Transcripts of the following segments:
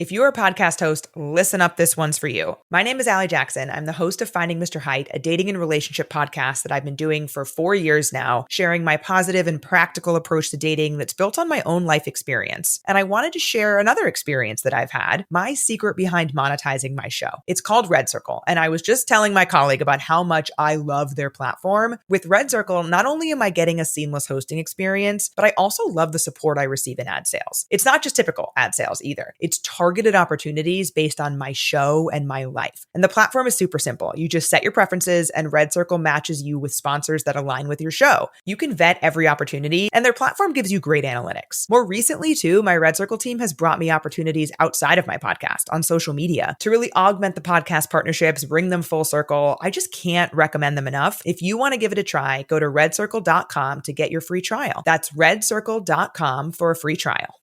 If you're a podcast host, listen up, this one's for you. My name is Allie Jackson. I'm the host of Finding Mr. Height, a dating and relationship podcast that I've been doing for 4 years now, sharing my positive and practical approach to dating that's built on my own life experience. And I wanted to share another experience that I've had, my secret behind monetizing my show. It's called Red Circle, and I was just telling my colleague about how much I love their platform. With Red Circle, not only am I getting a seamless hosting experience, but I also love the support I receive in ad sales. It's not just typical ad sales either. It's targeted opportunities based on my show and my life. And the platform is super simple. You just set your preferences and Red Circle matches you with sponsors that align with your show. You can vet every opportunity and their platform gives you great analytics. More recently too, my Red Circle team has brought me opportunities outside of my podcast on social media to really augment the podcast partnerships, bring them full circle. I just can't recommend them enough. If you want to give it a try, go to redcircle.com to get your free trial. That's redcircle.com for a free trial.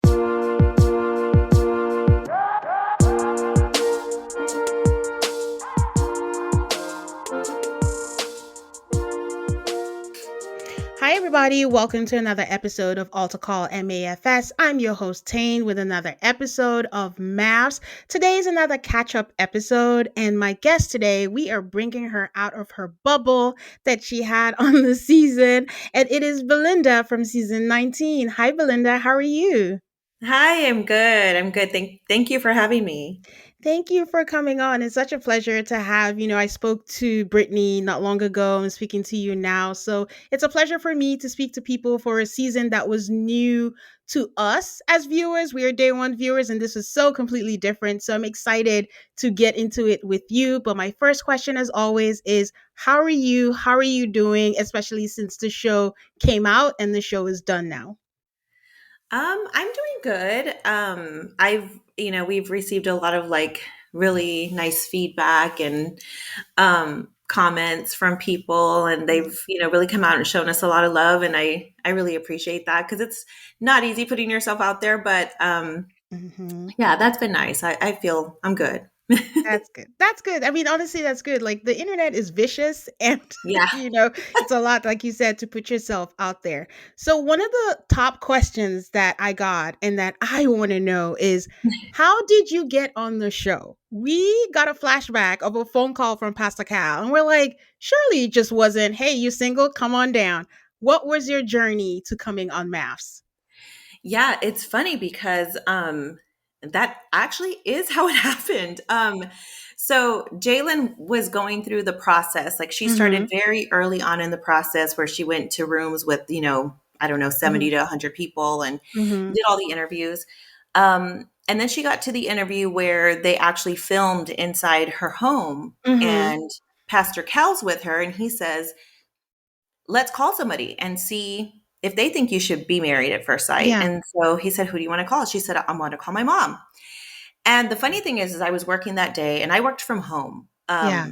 Hi, everybody. Welcome to another episode of Altar Call MAFS. I'm your host, Tane, with another episode of MAFS. Today's another catch-up episode, and my guest today, we are bringing her out of her bubble that she had on the season, and it is Belynda from season 19. Hi, Belynda. How are you? Hi, I'm good. Thank you for having me. Thank you for coming on. It's such a pleasure to have. I spoke to Brittany not long ago. I'm speaking to you now. So it's a pleasure for me to speak to people for a season that was new to us as viewers. We are day one viewers, and this is so completely different. So I'm excited to get into it with you. But my first question, as always, is how are you? How are you doing, especially since the show came out and the show is done now? I'm doing good. We've received a lot of really nice feedback and comments from people, and they've, really come out and shown us a lot of love. And I really appreciate that because it's not easy putting yourself out there, but yeah, that's been nice. I feel I'm good. That's good. That's good. I mean, honestly, that's good. Like the internet is vicious and Yeah. it's a lot, like you said, to put yourself out there. So one of the top questions that I got and that I want to know is how did you get on the show? We got a flashback of a phone call from Pastor Cal, and we're like, surely it just wasn't, hey, you single? Come on down. What was your journey to coming on MAFS? Yeah, it's funny because that actually is how it happened. So Jalen was going through the process. Like she started very early on in the process where she went to rooms with, I don't know, 70 to 100 people and did all the interviews. And then she got to the interview where they actually filmed inside her home and Pastor Cal's with her and he says, let's call somebody and see if they think you should be married at first sight. Yeah. And so he said, who do you want to call? She said, I'm going to call my mom. And the funny thing is I was working that day and I worked from home. Yeah.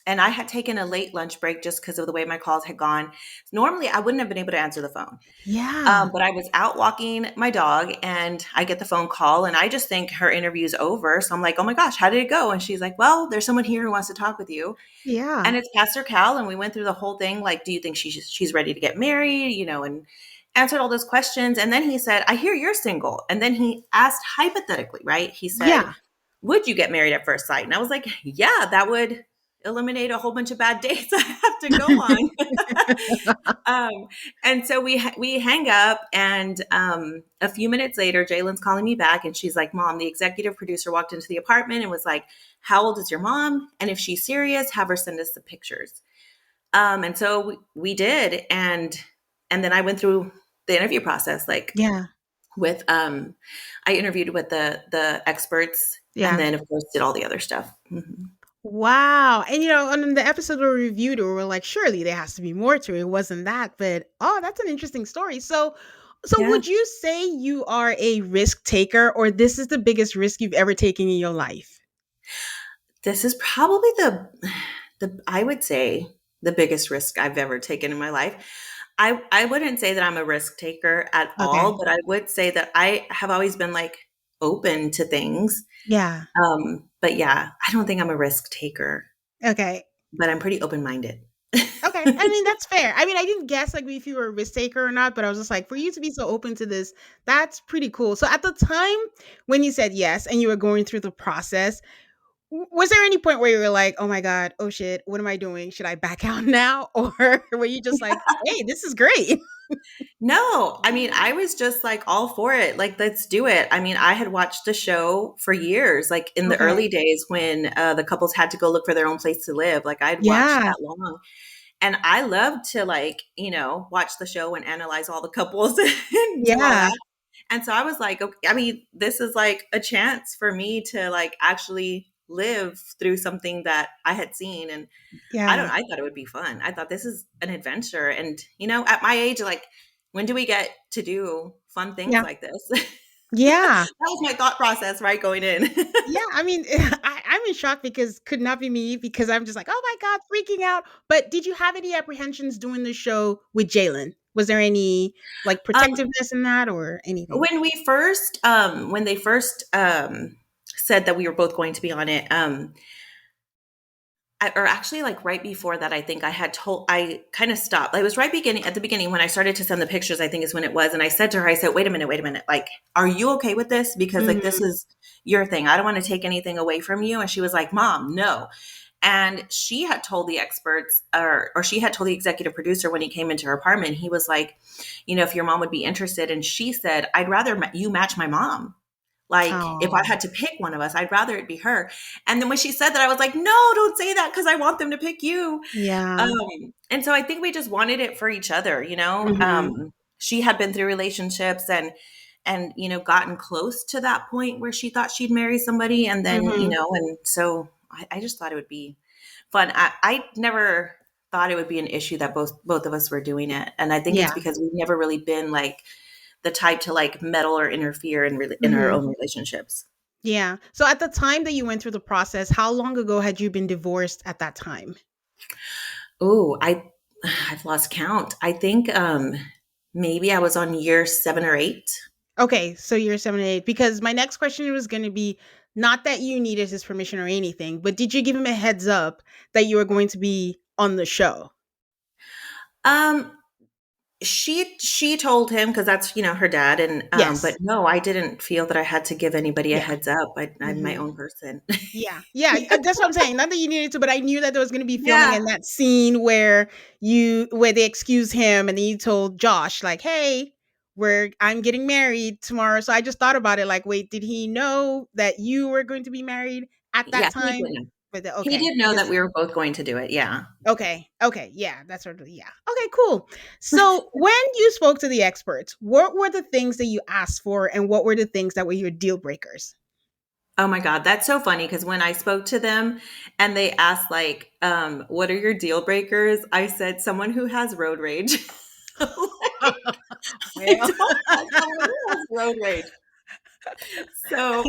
And I had taken a late lunch break just because of the way my calls had gone. Normally, I wouldn't have been able to answer the phone. Yeah. But I was out walking my dog and I get the phone call and I just think her interview's over. So I'm like, oh my gosh, how did it go? And she's like, well, there's someone here who wants to talk with you. Yeah. And it's Pastor Cal. And we went through the whole thing. Like, do you think she's ready to get married? And answered all those questions. And then he said, I hear you're single. And then he asked hypothetically, right? He said, Yeah. would you get married at first sight? And I was like, yeah, that would eliminate a whole bunch of bad dates I have to go on. And so we hang up and a few minutes later, Jalen's calling me back and she's like, Mom, the executive producer walked into the apartment and was like, how old is your mom? And if she's serious, have her send us the pictures. And so we did. And then I went through the interview process, with, I interviewed with the experts and then of course did all the other stuff. Mm-hmm. Wow. And on the episode we reviewed, we were like, surely there has to be more to it. It wasn't that, but that's an interesting story. So Yeah. would you say you are a risk taker or this is the biggest risk you've ever taken in your life? This is probably I would say the biggest risk I've ever taken in my life. I wouldn't say that I'm a risk taker at all, but I would say that I have always been open to things. Yeah. But yeah, I don't think I'm a risk taker. Okay. But I'm pretty open-minded. Okay. I mean, that's fair. I mean, I didn't guess like if you were a risk taker or not, but I was just like, for you to be so open to this, that's pretty cool. So at the time when you said yes and you were going through the process, was there any point where you were like, oh my God, oh shit, what am I doing? Should I back out now? Or were you just like, hey, this is great? No, I mean, I was just like all for it. Like, let's do it. I mean, I had watched the show for years, like in the Okay. early days when the couples had to go look for their own place to live. Like, I'd watched Yeah. that long. And I love to, like, watch the show and analyze all the couples and do all Yeah. that. And so I was like, okay, I mean, this is like a chance for me to like actually live through something that I had seen. And Yeah. I thought it would be fun. I thought this is an adventure. And, at my age, like, when do we get to do fun things Yeah. like this? Yeah. That was my thought process, right? Going in. Yeah, I mean, I'm in shock because could not be me because I'm just like, oh my God, freaking out. But did you have any apprehensions doing the show with Jalen? Was there any like um, protectiveness in that or anything? when they first said that we were both going to be on it, or actually like right before that, I think I kind of stopped. It was at the beginning when I started to send the pictures, I think is when it was. And I said to her, I said, wait a minute. Like, are you okay with this? Because like, this Mhm. is your thing. I don't want to take anything away from you. And she was like, Mom, no. And she had told the experts or she had told the executive producer when he came into her apartment, he was like, if your mom would be interested. And she said, I'd rather you match my mom. Like, if I Oh, had to pick one of us, I'd rather it be her. And then when she said that, I was like, no, don't say that because I want them to pick you. yeah. And so I think we just wanted it for each other. Hmm. She had been through relationships and gotten close to that point where she thought she'd marry somebody. And then, Hmm. and so I just thought it would be fun. I never thought it would be an issue that both of us were doing it. And I think it's Yeah. because we've never really been like the type to like meddle or interfere in our Hmm. own relationships. Yeah. So at the time that you went through the process, how long ago had you been divorced at that time? Oh, I've lost count. I think maybe I was on year 7 or 8. Okay, so you're 7 and 8. Because my next question was going to be not that you needed his permission or anything, but did you give him a heads up that you were going to be on the show? Um she told him because that's her dad, and but Yes. no, I didn't feel that I had to give anybody a Yeah. heads up. I'm my Hmm. own person. Yeah. Yeah. That's what I'm saying. Not that you needed to, but I knew that there was going to be filming Yeah. in that scene where they excuse him and then you told Josh, like, hey, I'm getting married tomorrow. So I just thought about it like, wait, did he know that you were going to be married at that Yeah, he time? did. He Okay. did know that Because we were both going to do it. Yeah. Okay. Okay. Yeah, that's sort of yeah. Okay, cool. So when you spoke to the experts, what were the things that you asked for and what were the things that were your deal breakers? Oh my God, that's so funny because when I spoke to them and they asked like, what are your deal breakers? I said someone who has road rage. I Well, don't want someone who has road rage. So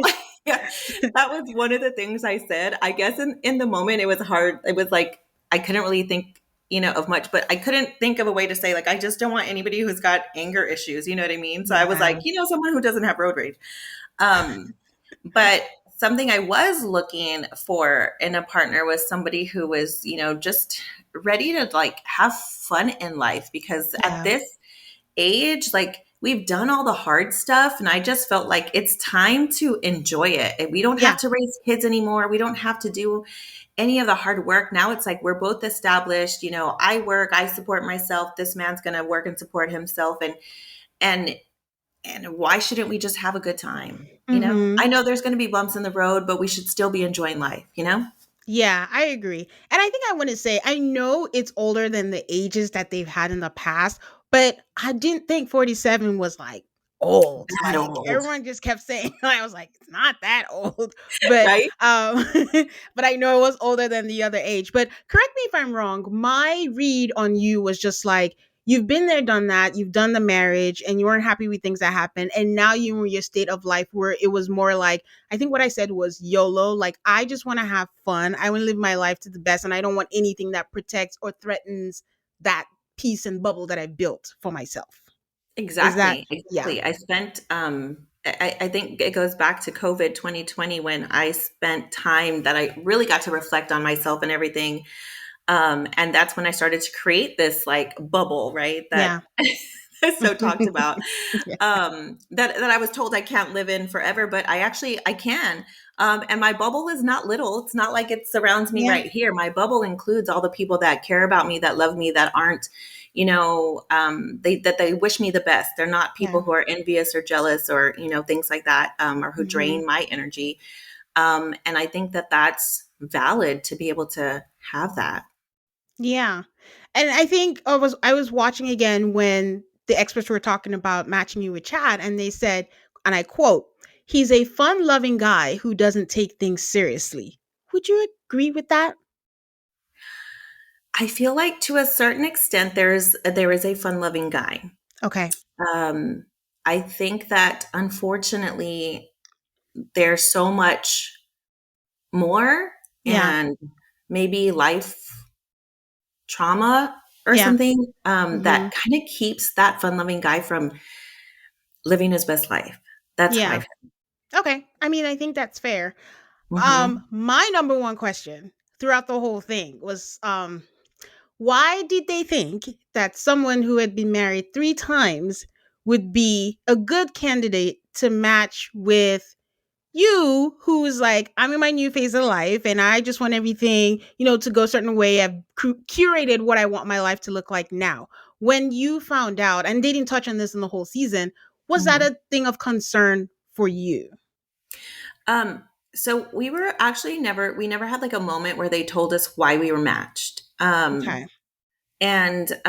yeah, that was one of the things I said. I guess in the moment it was hard. It was like I couldn't really think, of much, but I couldn't think of a way to say like I just don't want anybody who's got anger issues. You know what I mean? So I was like, yeah. someone who doesn't have road rage. Um, but something I was looking for in a partner was somebody who was, just ready to like have fun in life because at Yeah. this age, like we've done all the hard stuff. And I just felt like it's time to enjoy it. And we don't Yeah. have to raise kids anymore. We don't have to do any of the hard work. Now it's like we're both established. I work, I support myself. This man's going to work and support himself. And and why shouldn't we just have a good time? Mhm. I know there's going to be bumps in the road, but we should still be enjoying life? Yeah, I agree. And I think I want to say, I know it's older than the ages that they've had in the past, but I didn't think 47 was like old. That Like old, everyone just kept saying, I was like, it's not that old. But right? but I know it was older than the other age. But correct me if I'm wrong. My read on you was just like you've been there, done that, you've done the marriage and you weren't happy with things that happened. And now you're in your state of life where it was more like I think what I said was YOLO. Like, I just want to have fun. I want to live my life to the best. And I don't want anything that protects or threatens that peace and bubble that I built for myself. Is that, Exactly, yeah. exactly. I spent I think it goes back to COVID 2020 when I spent time that I really got to reflect on myself and everything. And that's when I started to create this like bubble, right? Yeah. That is so talked about. Yeah. That I was told I can't live in forever, but I can. And my bubble is not little. It's not like it surrounds me Yeah. right here. My bubble includes all the people that care about me, that love me, that aren't, they wish me the best. They're not Yeah. people who are envious or jealous or, things like that, or who Hmm. drain my energy. And I think that that's valid to be able to have that. Yeah. And I think I was watching again when the experts were talking about matching you with Chad, and they said, and I quote, "He's a fun-loving guy who doesn't take things seriously." Would you agree with that? I feel like to a certain extent, there is a fun loving guy. Okay. Um, I think that unfortunately, there's so much more Yeah. and maybe life trauma or Yeah. something Hmm. that kind of keeps that fun loving guy from living his best life. That's how I Yeah. feel. Okay. I mean, I think that's fair. Hmm. My number one question throughout the whole thing was, why did they think that someone who had been married 3 times would be a good candidate to match with you, who's like, I'm in my new phase of life and I just want everything, to go a certain way. I've curated what I want my life to look like now. When you found out, and they didn't touch on this in the whole season, was that Hmm. a thing of concern for you? Um, so we never had like a moment where they told us why we were matched. Okay. And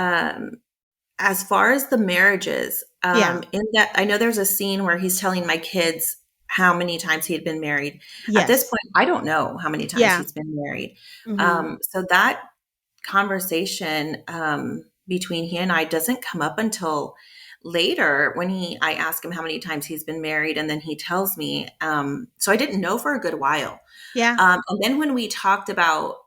as far as the marriages, Yeah. in that, I know there's a scene where he's telling my kids how many times he had been married. At this Yes. point, I don't know how many times Yeah. he's been married. Hmm. So that conversation between he and I doesn't come up until later when I ask him how many times he's been married, and then he tells me. So I didn't know for a good while. Yeah. And then when we talked about,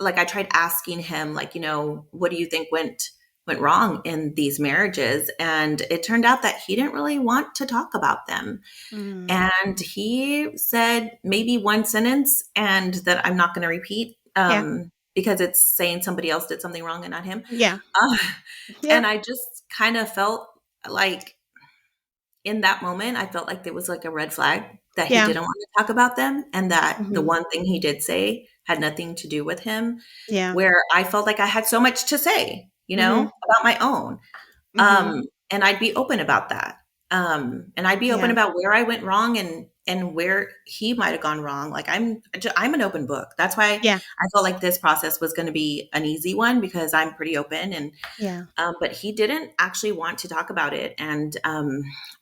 like, I tried asking him, like, what do you think went wrong in these marriages? And it turned out that he didn't really want to talk about them. Mm. And he said maybe one sentence, and that I'm not going to repeat, Yeah. because it's saying somebody else did something wrong and not him. Yeah. Uh, Yeah. and I just kind of felt like in that moment, I felt like there was like a red flag that he Yeah. didn't want to talk about them, and that the Hmm. one thing he did say had nothing to do with him, Yeah. where I felt like I had so much to say, Hmm. about my own. Hmm. And I'd be open about that. And I'd be open Yeah. about where I went wrong, and where he might have gone wrong. Like I'm an open book. That's why Yeah. I felt like this process was going to be an easy one, because I'm pretty open. And Yeah. but he didn't actually want to talk about it. And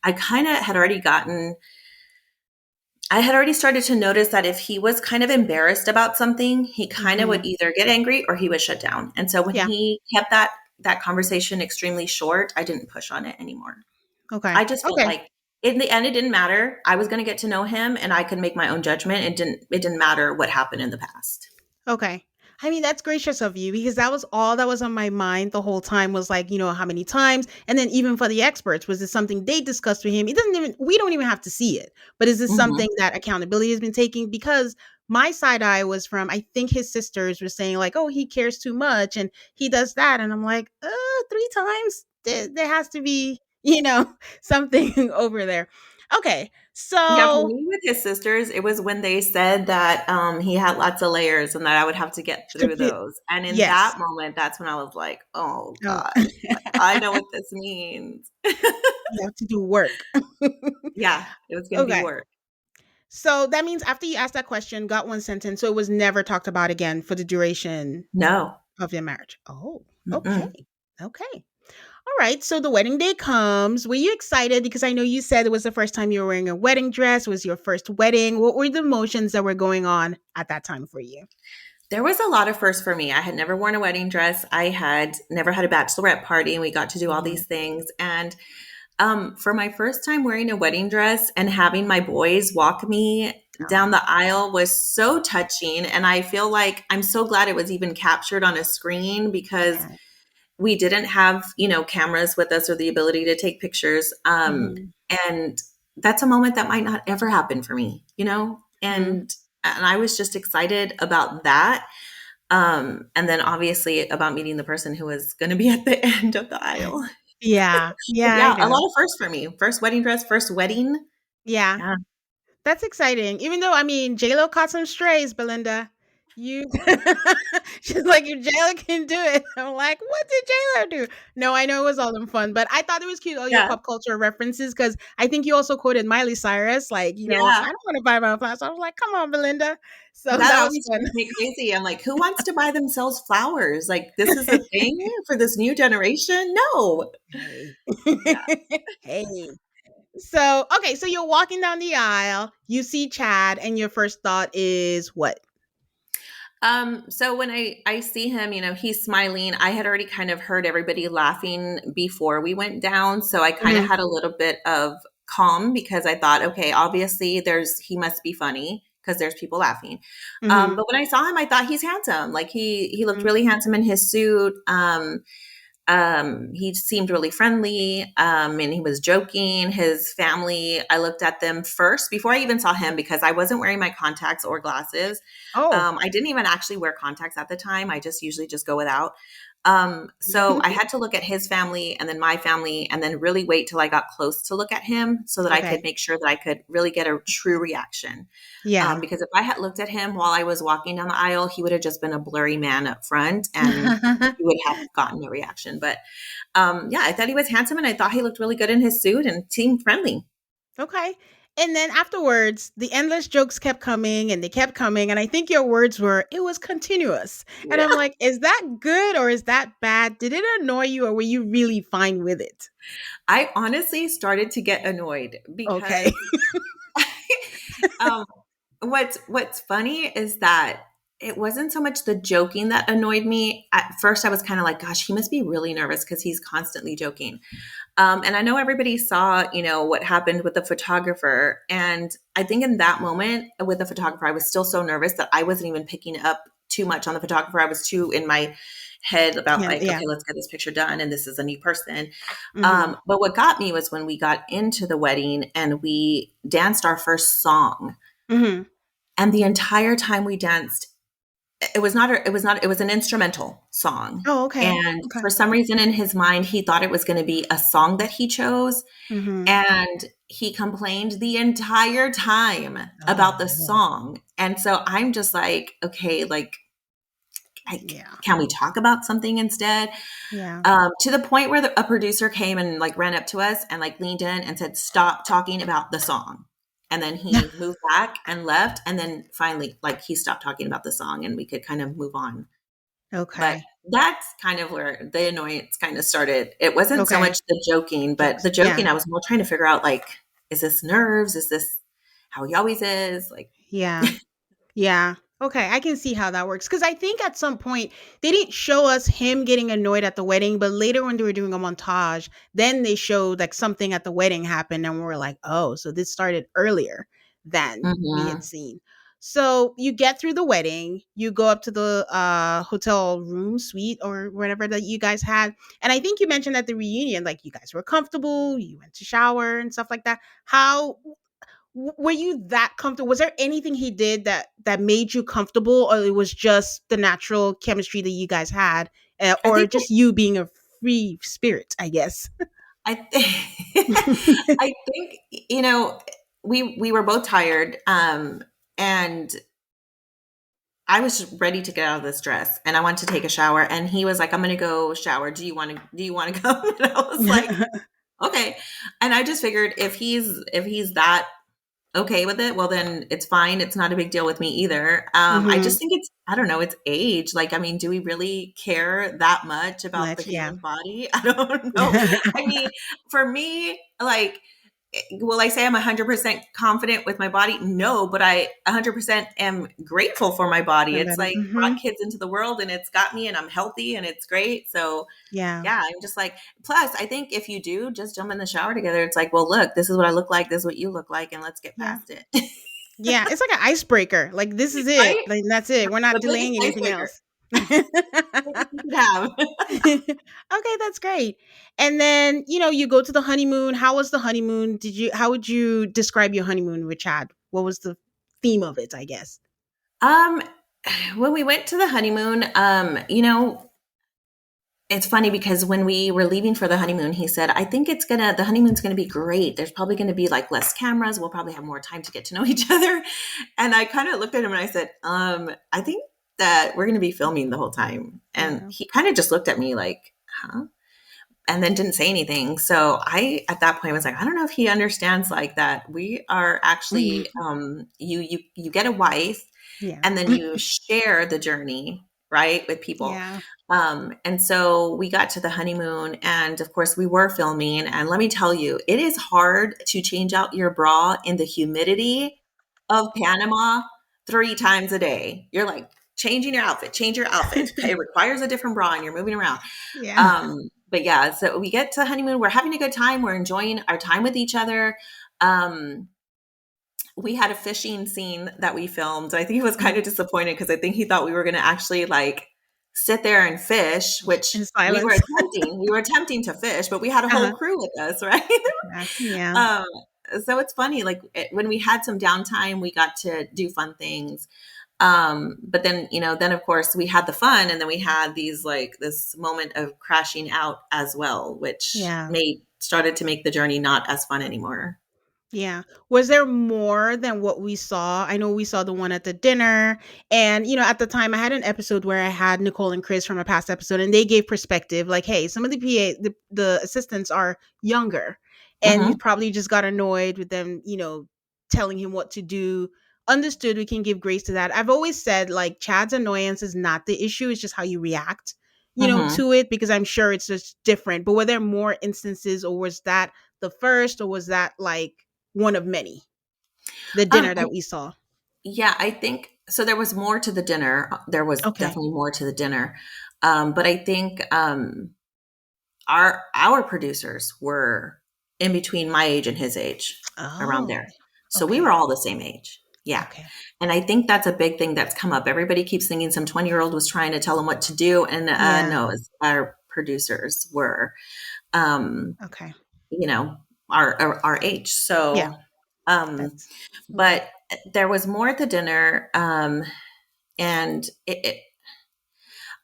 I kind of had already gotten, I had already started to notice that if he was kind of embarrassed about something, he kind of Hmm. would either get angry or he would shut down. And so when Yeah. he kept that conversation extremely short, I didn't push on it anymore. Okay. I just felt Okay. like in the end it didn't matter. I was going to get to know him and I could make my own judgment. It didn't matter what happened in the past. Okay. I mean, that's gracious of you because that was all that was on my mind the whole time was like, how many times? And then even for the experts, was this something they discussed with him? We don't even have to see it, but is this Mhm. something that accountability has been taking? Because my side eye was from, I think his sisters were saying like, oh, he cares too much and he does that. And I'm like, 3 times? There has to be, something over there. Okay. Yeah, for So, me with his sisters, it was when they said that he had lots of layers and that I would have to get through those. And in yes. that moment, that's when I was like, oh Oh. God, like I know what this means. You have to do work. Yeah, it was going to be Okay. work. So that means after you asked that question, got one sentence, so it was never talked about again for the duration No. of your marriage. Oh, okay. Mm-mm. Okay. All right. So the wedding day comes. Were you excited? Because I know you said it was the first time you were wearing a wedding dress. It was your first wedding. What were the emotions that were going on at that time for you? There was a lot of firsts for me. I had never worn a wedding dress. I had never had a bachelorette party, and we got to do all Mhm. these things. And for my first time wearing a wedding dress and having my boys walk me down Oh, the aisle was so touching. And I feel like I'm so glad it was even captured on a screen, because yeah. we didn't have, cameras with us or the ability to take pictures. Hmm. And that's a moment that might not ever happen for me, Hmm. and I was just excited about that. And then obviously about meeting the person who was going to be at the end of the aisle. Yeah. But Yeah, I yeah, a know. lot of firsts for me. First wedding dress, first wedding. Yeah. Yeah. That's exciting. Even though, I mean, J-Lo caught some strays, Belinda. You she's like, "Your J-Lo can do it." I'm like, "What did J-Lo do?" No, I know it was all in fun, but I thought it was cute, all your Yeah. pop culture references, because I think you also quoted Miley Cyrus, like, Yeah. "I don't wanna buy my own flowers." I was like, "Come on, Belinda." So That that was always fun. drives me crazy. I'm like, who wants to buy themselves flowers? Like, this is a thing for this new generation? No. Hey. Yeah. Hey. So, okay, so you're walking down the aisle, you see Chad, and your first thought is what? So when I see him, he's smiling. I had already kind of heard everybody laughing before we went down, so I kind of Mhm, had a little bit of calm because I thought, okay, obviously he must be funny because there's people laughing. mhm, But when I saw him, I thought he's handsome. Like he looked mhm. really handsome in his suit. He seemed really friendly, and he was joking. His family, I looked at them first before I even saw him because I wasn't wearing my contacts or glasses. Oh. I didn't even actually wear contacts at the time. I just usually just go without. So I had to look at his family and then my family and then really wait till I got close to look at him so that I could Okay. make sure that I could really get a true reaction. Yeah. Because if I had looked at him while I was walking down the aisle, he would have just been a blurry man up front and he would have gotten a reaction. But yeah, I thought he was handsome and I thought he looked really good in his suit and seemed friendly. Okay. And then afterwards, the endless jokes kept coming and they kept coming. And I think your words were, "It was continuous." And Yeah. I'm like, is that good or is that bad? Did it annoy you or were you really fine with it? I honestly started to get annoyed Okay. because um, what's funny is that it wasn't so much the joking that annoyed me. At first, I was kind of like, "Gosh, he must be really nervous because he's constantly joking." And I know everybody saw, what happened with the photographer, and I think in that moment with the photographer, I was still so nervous that I wasn't even picking up too much on the photographer. I was too in my head about Yeah. like, Yeah. okay, let's get this picture done, and this is a new person. Hmm. But what got me was when we got into the wedding and we danced our first song. Hmm. And the entire time we danced, it was an instrumental song. Oh, okay. And Okay. for some reason in his mind, he thought it was going to be a song that he chose. Hmm. And he complained the entire time Oh, about the no. song. And so I'm just like, okay, like, Yeah. can we talk about something instead? Yeah. To the point where a producer came and like ran up to us and like leaned in and said, "Stop talking about the song." And then he moved back and left. And then finally, like he stopped talking about the song and we could kind of move on. But Okay. that's kind of where the annoyance kind of started. It wasn't so Okay. much the joking, but Jokes. the Yeah. joking, I was more trying to figure out like, is this nerves? Is this how he always is? Like, Yeah. Yeah. Okay, I can see how that works. Because I think at some point they didn't show us him getting annoyed at the wedding, but later when they were doing a montage, then they showed like something at the wedding happened, and we were like, oh, so this started earlier than we had mhm. seen. So you get through the wedding, you go up to the hotel room, suite, or whatever that you guys had. And I think you mentioned at the reunion, like you guys were comfortable, you went to shower and stuff like that. How were you that comfortable? Was there anything he did that made you comfortable, or it was just the natural chemistry that you guys had, I or think just you being a free spirit? I guess. I I think we were both tired, and I was ready to get out of this dress, and I wanted to take a shower. And he was like, "I'm going to go shower. Do you want to go?" And I was like, "Okay." And I just figured if he's that okay with it, well then it's fine. It's not a big deal with me either. I Hmm. just think I don't know, it's age. Like, I mean, do we really care that much about the Much, yeah. human body? I don't know. I mean, for me, like, will I say I'm 100% confident with my body? No, but I 100% am grateful for my body. It's like Hmm. brought kids into the world and it's got me and I'm healthy and it's great. So Yeah, yeah, I'm just like, plus, I think if you do just jump in the shower together, it's like, well, look, this is what I look like, this is what you look like, and let's get yeah, past it. yeah. It's like an icebreaker. Like this is it. Right? Like that's it. We're not The biggest delaying anything icebreaker else. biggest you could have. Okay, that's great. And then, you go to the honeymoon. How was the honeymoon? How would you describe your honeymoon with Chad? What was the theme of it, I guess? um, when we went to the honeymoon, it's funny because when we were leaving for the honeymoon, he said, I think the honeymoon's gonna be great. There's probably gonna be like less cameras. We'll probably have more time to get to know each other. And I kind of looked at him and I said, I think that we're gonna be filming the whole time. And Yeah. he kind of just looked at me like, huh? And then didn't say anything. So I, at that point, was like, I don't know if he understands like that. We are actually, Mhm. you get a wife, Yeah. and then you share the journey, right, with people. Yeah. And so we got to the honeymoon, and of course, we were filming. And let me tell you, it is hard to change out your bra in the humidity of Panama 3 times a day. You're like changing your outfit, change your outfit. It requires a different bra, and you're moving around. Yeah. But yeah, so we get to honeymoon. We're having a good time. We're enjoying our time with each other. Um, we had a fishing scene that we filmed. I think he was kind of disappointed because I think he thought we were going to actually like sit there and fish, which In we were silence. attempting. We were attempting to fish, but we had a whole Uh-huh. crew with us, right? Yeah. Yeah. um, so it's funny. Like when we had some downtime, we got to do fun things. But then, then of course we had the fun, and then we had this moment of crashing out as well, which Yeah. started to make the journey not as fun anymore. Yeah. Was there more than what we saw? I know we saw the one at the dinner. And, at the time I had an episode where I had Nicole and Chris from a past episode, and they gave perspective like, hey, some of the the assistants are younger. And he Hmm. probably just got annoyed with them, telling him what to do. Understood, we can give grace to that. I've always said like Chad's annoyance is not the issue, it's just how you react, Hmm. to it, because I'm sure it's just different. But were there more instances, or was that the first, or was that like one of many, the dinner I, that we saw? yeah, I think so. There was more to the dinner. There was Okay. definitely more to the dinner. But I think our producers were in between my age and his age, around Oh, there. So we were okay. all the same age. Yeah. Okay. And I think that's a big thing that's come up. Everybody keeps thinking some 20-year-old was trying to tell them what to do. And Yeah. no, our producers were, um, Okay. you know, our age. Yeah. Um, That's okay. but there was more at the dinner. And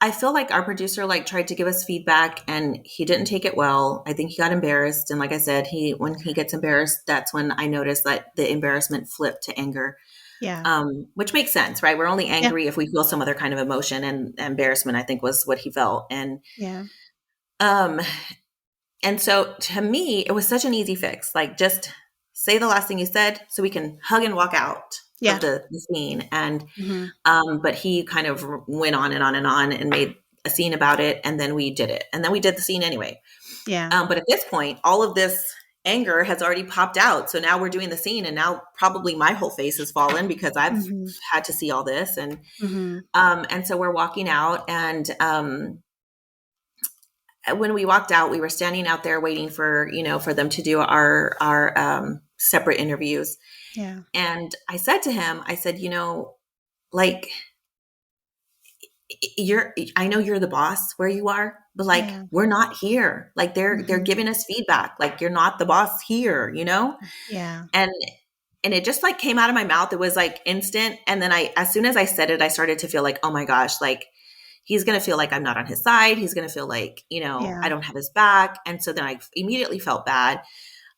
I feel like our producer like tried to give us feedback, and he didn't take it well. I think he got embarrassed. And like I said, when he Okay. gets embarrassed, that's when I noticed that the embarrassment flipped to anger. Yeah. Which makes sense, right? We're only Yeah. angry if we feel some other kind of emotion, and embarrassment, I think, was what he felt. Yeah. Um, and so to me, it was such an easy fix. Like, just say the last thing you said so we can hug and walk out of Yeah. the scene. And Hmm. but he kind of went on and on and on and made a scene about it, and then we did it, and then we did the scene anyway. Yeah. But at this point, all of this anger has already popped out. So now we're doing the scene, and now probably my whole face has fallen because I've Hmm. had to see all this. Hmm. And so we're walking out, and when we walked out, we were standing out there waiting for them to do our separate interviews. Yeah. And I said to him, I said, like, I know you're the boss where you are, but like, Yeah. we're not here. Like, they're Hmm. giving us feedback. Like, you're not the boss here. Yeah. And it just like came out of my mouth. It was like instant. And then as soon as I said it, I started to feel like, oh my gosh, like he's going to feel like I'm not on his side. He's going to feel like, I Yeah. don't have his back. And so then I immediately felt bad.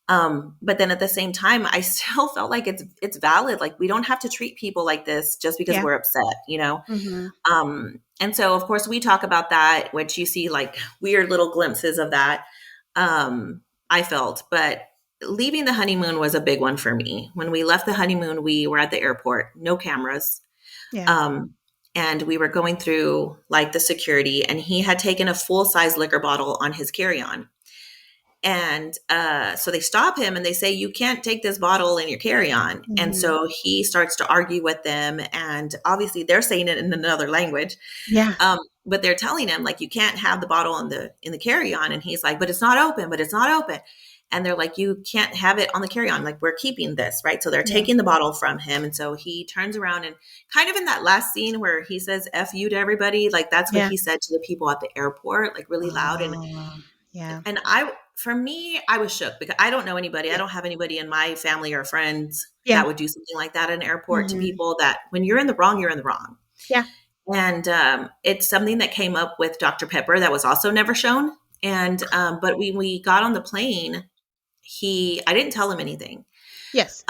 But then at the same time, I still felt like it's valid. Like, we don't have to treat people like this just because Yeah. we're upset. Hmm. And so of course we talk about that, which you see like weird little glimpses of that. I felt, but leaving the honeymoon was a big one for me. When we left the honeymoon, we were at the airport, no cameras. Yeah. Um, and we were going through like the security, and he had taken a full-size liquor bottle on his carry-on. And so they stop him and they say, you can't take this bottle in your carry-on. And Hmm. so he starts to argue with them. And obviously they're saying it in another language. Yeah. But they're telling him like, you can't have the bottle in the carry-on. And he's like, but it's not open, but it's not open. And they're like, you can't have it on the carry-on. Like, we're keeping this, right? So they're Yeah. taking the bottle from him. And so he turns around, and kind of in that last scene where he says F you to everybody, like that's what Yeah. he said to the people at the airport, like really loud. Oh, yeah. And for me, I was shook because I don't know anybody. I Yeah. don't have anybody in my family or friends Yeah. that would do something like that at an airport to Hmm. people. That when you're in the wrong, you're in the wrong. Yeah. And it's something that came up with Dr. Pepper that was also never shown. And but we got on the plane, I didn't tell him anything. Yes.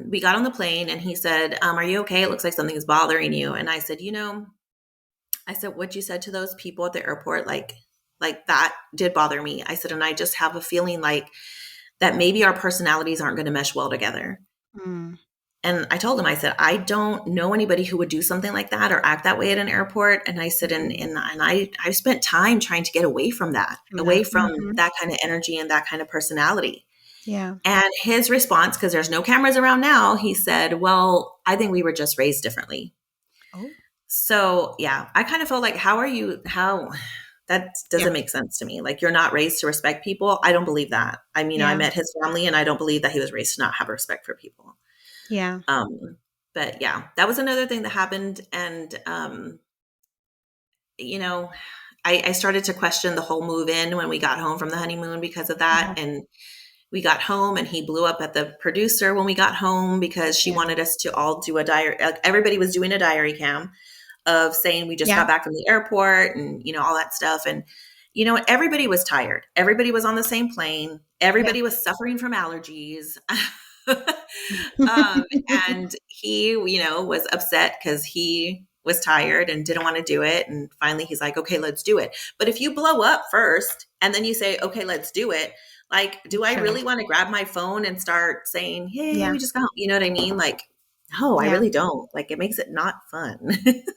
We got on the plane and he said, "Are you okay? It looks like something is bothering you." And I said, I said, "What you said to those people at the airport, like that did bother me." I said, "And I just have a feeling like that maybe our personalities aren't going to mesh well together." Mm. And I told him, I said, "I don't know anybody who would do something like that or act that way at an airport." And I said, I've spent time trying to get away from that, From away that. from Mhm. that kind of energy and that kind of personality. Yeah. And his response, because there's no cameras around now, he said, "Well, I think we were just raised differently." Oh. So yeah, I kind of felt like, how that Yeah. doesn't make sense to me. Like, you're not raised to respect people. I don't believe that. I mean, I Yeah. met his family and I don't believe that he was raised to not have respect for people. Yeah. Um, but yeah, that was another thing that happened. And, you know, I started to question the whole move in when we got home from the honeymoon because of that. Yeah. And we got home and he blew up at the producer when we got home because she Yeah. wanted us to all do a diary. Everybody was doing a diary cam of saying we just got Yeah. back from the airport and, all that stuff. And, everybody was tired. Everybody was on the same plane. Yeah. Everybody was suffering from allergies. um, and he, was upset because he was tired and didn't want to do it. And finally he's like, "Okay, let's do it." But if you blow up first and then you say, "Okay, let's do it," like, do I Sure. really want to grab my phone and start saying, "Hey, Yeah. we just got," you know what I mean? Like, no, I Yeah. really don't. Like, it makes it not fun.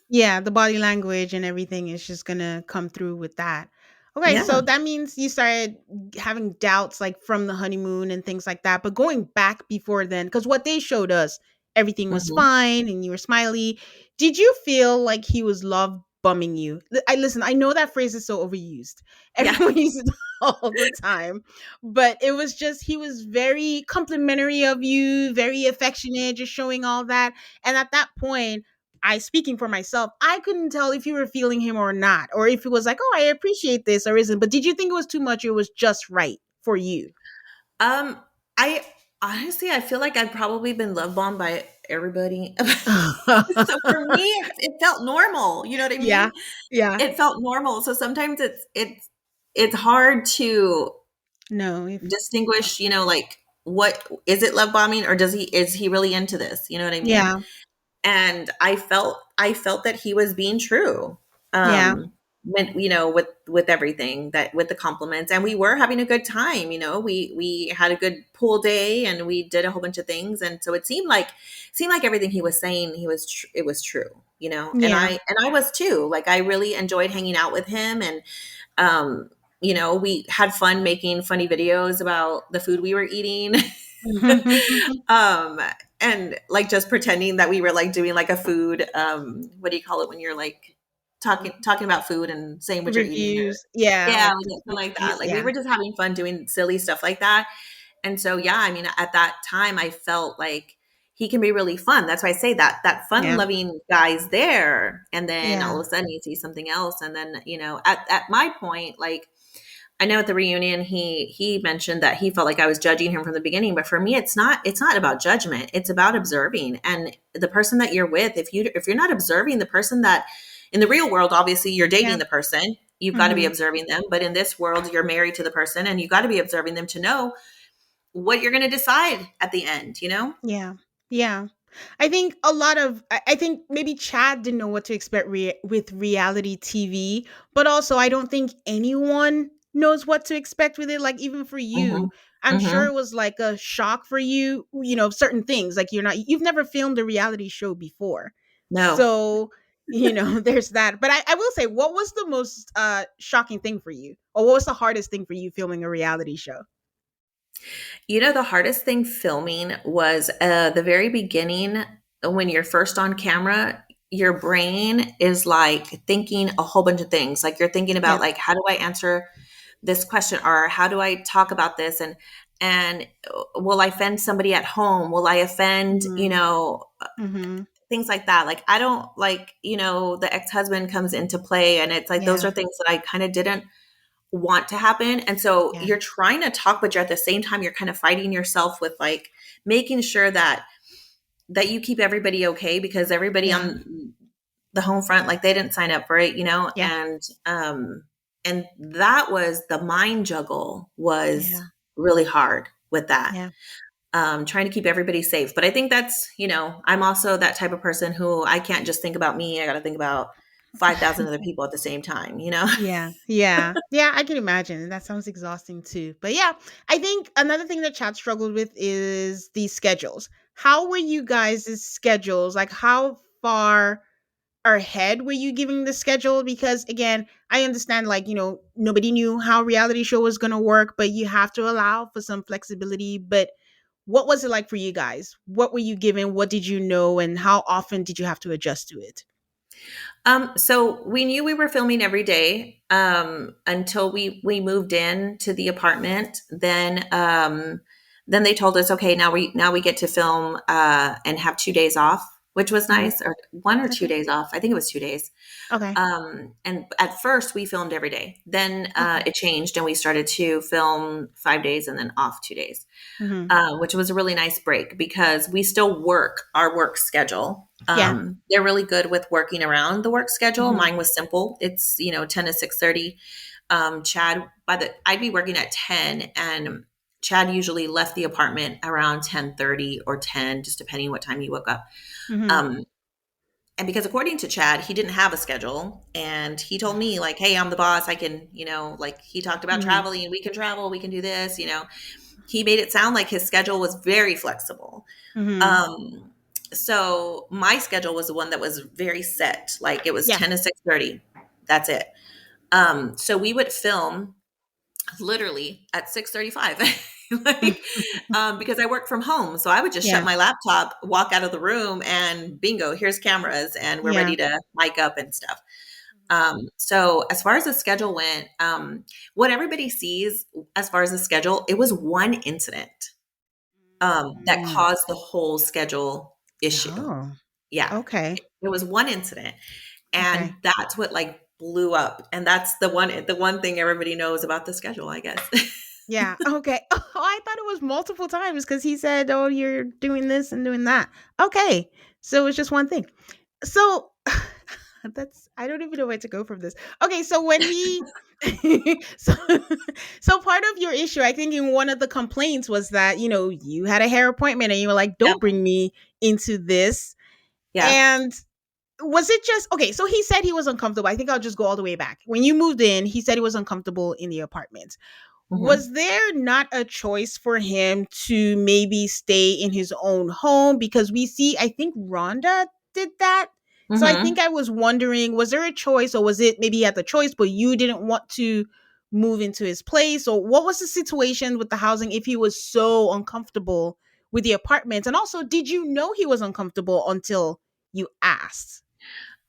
Yeah, the body language and everything is just gonna come through with that. Okay, so Yeah. that means you started having doubts like from the honeymoon and things like that. But going back before then, because what they showed us, everything was Mhm. fine and you were smiley. Did you feel like he was love bumming you? I listen, I know that phrase is so overused. Yeah. Everyone uses it all the time. But it was just he was very complimentary of you, very affectionate, just showing all that. And at that point, I speaking for myself, I couldn't tell if you were feeling him or not, or if it was like, oh, I appreciate this or isn't. But did you think it was too much or it was just right for you? Um, I honestly, I feel like I'd probably been love bombed by everybody. So for me, it felt normal. You know what I Yeah. mean? Yeah. It felt normal. So sometimes it's hard to No, if distinguish, like, what is it, love bombing, or is he really into this? You know what I mean? yeah. And I felt that he was being true. Yeah. When, with everything, that with the compliments, and we were having a good time. We had a good pool day and we did a whole bunch of things, and so it seemed like everything he was saying, it was true. And Yeah. I was too. Like, I really enjoyed hanging out with him. And um we had fun making funny videos about the food we were eating. um and like just pretending that we were like doing like a food, what do you call it when you're like talking about food and saying what you're eating, or Reviews. Yeah, yeah, like like something like that. reviews. Like, we Yeah. were just having fun doing silly stuff like that. And so, yeah, I mean, at that time I felt like he can be really fun. That's why I say that fun Yeah. loving guy's there, and then Yeah. all of a sudden you see something else. And then, at my point, like, I know at the reunion he mentioned that he felt like I was judging him from the beginning, but for me it's not about judgment. It's about observing. And the person that you're with, if you're not observing the person, that in the real world, obviously you're Yeah. dating the person, you've got to be Hmm. observing them, but in this world you're married to the person and you got to be observing them to know what you're going to decide at the end. Yeah. Yeah. I think a lot of I think maybe Chad didn't know what to expect with reality TV, but also I don't think anyone knows what to expect with it. Like even for you, Mhm. I'm sure Mhm. it was like a shock for you. Certain things like you've never filmed a reality show before, No. so there's that. But I will say, what was the most shocking thing for you, or what was the hardest thing for you filming a reality show? The hardest thing filming was the very beginning. When you're first on camera, your brain is like thinking a whole bunch of things. Like, you're thinking Yeah. about, like, how do I answer this question, or how do I talk about this, and will I offend somebody at home? Will I offend, Mm-hmm. things like that. Like, I don't like, the ex-husband comes into play, and it's like those Yeah. are things that I kind of didn't want to happen. And so Yeah. you're trying to talk, but you're at the same time you're kind of fighting yourself with, like, making sure that you keep everybody okay, because everybody Yeah. on the home front, like they didn't sign up for it, Yeah. and that was the mind juggle was Yeah. really hard with that. Yeah. Trying to keep everybody safe. But I think that's, I'm also that type of person who I can't just think about me. I got to think about 5,000 other people at the same time. Yeah, yeah, yeah. I can imagine. That sounds exhausting too. But yeah, I think another thing that Chad struggled with is the schedules. How were you guys' schedules? Like, how far ahead were you giving the schedule? Because again, I understand, like, nobody knew how reality show was going to work, but you have to allow for some flexibility. But what was it like for you guys? What were you given? What did you know? And how often did you have to adjust to it? So we knew we were filming every day until we moved in to the apartment. Then they told us, okay, now we get to film and have 2 days off, which was Hmm. nice, or 1 or 2 Okay. days off. I think it was 2 days. Okay. And at first we filmed every day. Then Okay. it changed and we started to film 5 days and then off 2 days, Hmm. which was a really nice break because we still work our work schedule. Yeah. They're really good with working around the work schedule. Hmm. Mine was simple. It's 10 to 6:30. Chad, I'd be working at 10, and Chad usually left the apartment around 10:30 or 10, just depending what time he woke up. Hmm. Um, and because according to Chad, he didn't have a schedule, and he told me like, "Hey, I'm the boss. I can, like he talked about Hmm. traveling. We can travel. We can do this. He made it sound like his schedule was very flexible. Hmm. Um, so my schedule was the one that was very set. Like it was Yeah. 10 to 6:30. That's it. So we would film literally at 6:35. like because I work from home. So I would just shut Yeah. my laptop, walk out of the room, and bingo, here's cameras and we're Yeah. ready to mic up and stuff. So as far as the schedule went, what everybody sees as far as the schedule, it was one incident that Mm. caused the whole schedule issue. Oh, Yeah. okay. It was one incident, and Okay. that's what like blew up, and that's the one thing everybody knows about the schedule, I guess. Yeah. Okay. Oh, I thought it was multiple times because he said, "Oh, you're doing this and doing that." Okay. So it's just one thing. So that's I don't even know where to go from this. Okay, so when he so so part of your issue, I think in one of the complaints was that, you had a hair appointment and you were like, Yep. "Don't bring me into this." Yeah. And was it just okay? So he said he was uncomfortable. I think I'll just go all the way back. When you moved in, he said he was uncomfortable in the apartment. Mhm. Was there not a choice for him to maybe stay in his own home? Because we see, I think Rhonda did that. So I think Mhm. I was wondering, was there a choice, or was it maybe he had the choice, but you didn't want to move into his place? Or what was the situation with the housing if he was so uncomfortable with the apartment? And also, did you know he was uncomfortable until you asked?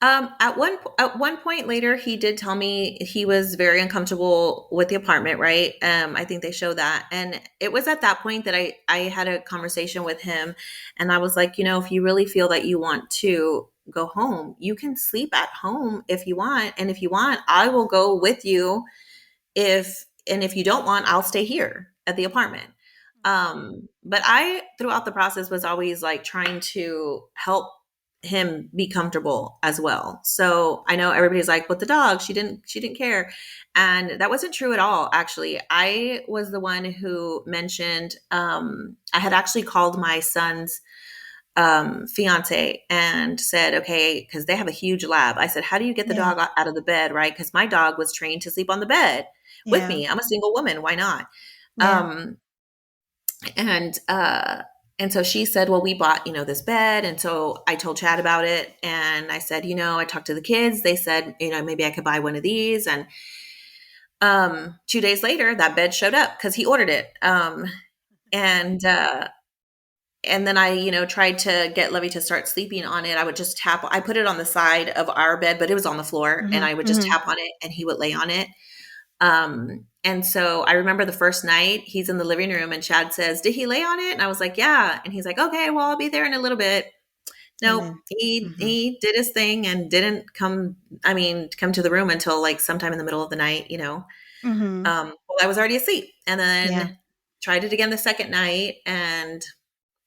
At one point later, he did tell me he was very uncomfortable with the apartment, right? I think they show that. And it was at that point that I had a conversation with him, and I was like, if you really feel that you want to go home, you can sleep at home if you want. And if you want, I will go with you. If you don't want, I'll stay here at the apartment. But I, throughout the process, was always like trying to help him be comfortable as well. So I know everybody's like, but the dog, she didn't care. And that wasn't true at all. Actually, I was the one who mentioned, I had actually called my son's fiance and said, okay, because they have a huge lab. I said, how do you get the Yeah. dog out of the bed? Right. Because my dog was trained to sleep on the bed with Yeah. me. I'm a single woman. Why not? Yeah. Um, and and so she said, well, we bought this bed. And so I told Chad about it, and I said, I talked to the kids. They said, maybe I could buy one of these. And 2 days later, that bed showed up because he ordered it. And and then I, tried to get Levy to start sleeping on it. I would just tap. I put it on the side of our bed, but it was on the floor, and Hmm. I would just Hmm. tap on it, and he would lay on it. And so I remember the first night he's in the living room, and Chad says, "Did he lay on it?" And I was like, "Yeah." And he's like, "Okay, well, I'll be there in a little bit." And Nope. then, He hmm, he did his thing and didn't come. I mean, come to the room until like sometime in the middle of the night. hmm, Well, I was already asleep, and yeah. then tried it again the second night, and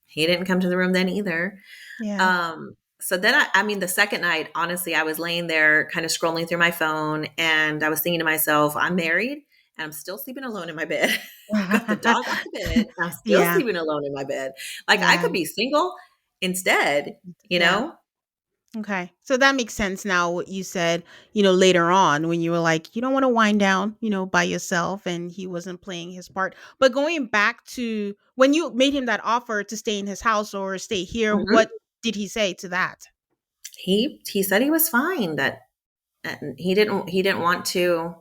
he didn't come to the room then either. Yeah. Um, so then I mean, the second night, honestly, I was laying there kind of scrolling through my phone and I was thinking to myself, I'm married and I'm still sleeping alone in my bed. Got the dog off the bed. I'm still Yeah. sleeping alone in my bed. Like I Yeah. could be single instead, you Yeah. know? Okay. So that makes sense now what you said, later on when you were like, you don't want to wind down, by yourself and he wasn't playing his part. But going back to when you made him that offer to stay in his house or stay here, Mhm. what did he say to that? He said he was fine, that he didn't want to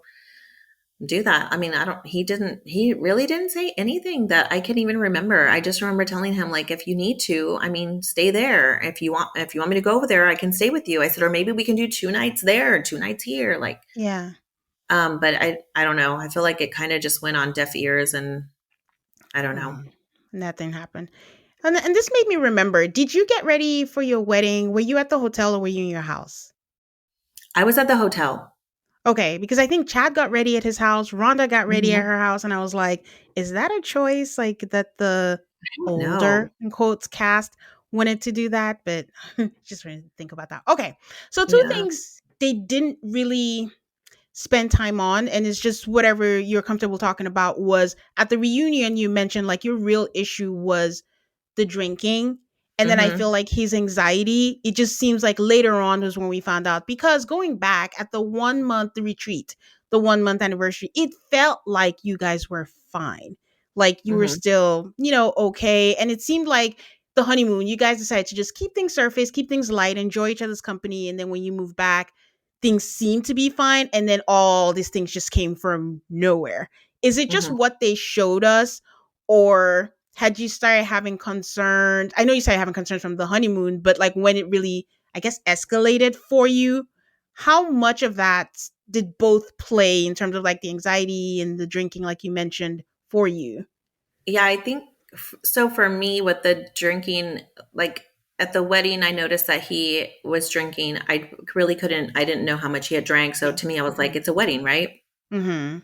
do that. I mean, he really didn't say anything that I can even remember. I just remember telling him, like, if you need to, I mean, stay there. If you want me to go over there, I can stay with you. I said, or maybe we can do 2 nights there, 2 nights here. Like, Yeah. but I don't know. I feel like it kind of just went on deaf ears and I don't know. Mm, nothing happened. And this made me remember, did you get ready for your wedding? Were you at the hotel or were you in your house? I was at the hotel. Okay, because I think Chad got ready at his house, Rhonda got ready at Mhm. her house, and I was like, is that a choice? Like that the No. older in quotes cast wanted to do that, but just trying to think about that. Okay. So two Yeah. things they didn't really spend time on, and it's just whatever you're comfortable talking about, was at the reunion you mentioned like your real issue was the drinking. And then I Mhm. feel like his anxiety, it just seems like later on was when we found out, because going back at the 1 month retreat, the 1 month anniversary, it felt like you guys were fine. Like you were Mhm. still, okay. And it seemed like the honeymoon, you guys decided to just keep things surface, keep things light, enjoy each other's company. And then when you move back, things seemed to be fine. And then all these things just came from nowhere. Is it just Mhm. what they showed us? Or had you started having concerns? I know you started having concerns from the honeymoon, but like when it really, I guess, escalated for you, how much of that did both play in terms of like the anxiety and the drinking, like you mentioned, for you? Yeah, I think so. For me, with the drinking, like at the wedding, I noticed that he was drinking. I really couldn't, I didn't know how much he had drank. So Yeah. to me, I was like, Mm-hmm. it's a wedding, right? Mm-hmm.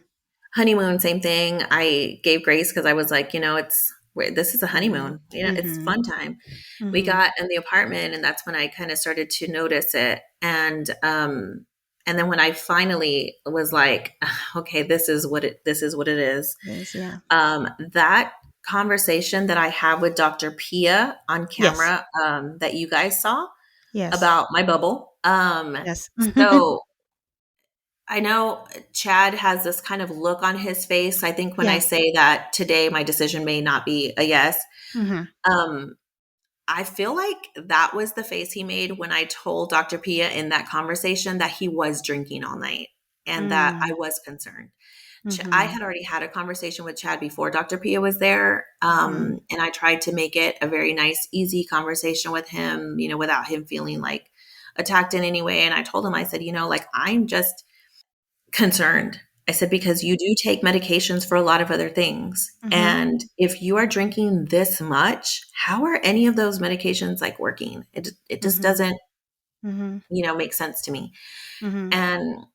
Honeymoon, same thing. I gave grace because I was like, this is a Mm-hmm. honeymoon. It's Mm-hmm. fun time. We Mm-hmm. got in the apartment, and that's when I kind of started to notice it. And then when I finally was like, okay, this is what it is. Yes. Yeah. That conversation that I have with Dr. Pia on Yes. camera, that you guys saw Yes. about my bubble. Yes. So I know Chad has this kind of look on his face. I think when I Yeah. say that today my decision may not be a yes, Mm-hmm. um, I feel like that was the face he made when I told Dr. Pia in that conversation that he was drinking all night and that I was concerned. I Mm-hmm. had already had a conversation with Chad before Dr. Pia was there. Mm-hmm. And I tried to make it a very nice, easy conversation with him, without him feeling like attacked in any way. And I told him, I said, like, I'm just concerned. I said, because you do take medications for a lot of other things. Mm-hmm. And if you are drinking this much, how are any of those medications like working? It just Mm-hmm. doesn't, Mm-hmm. make sense to me. Mm-hmm. And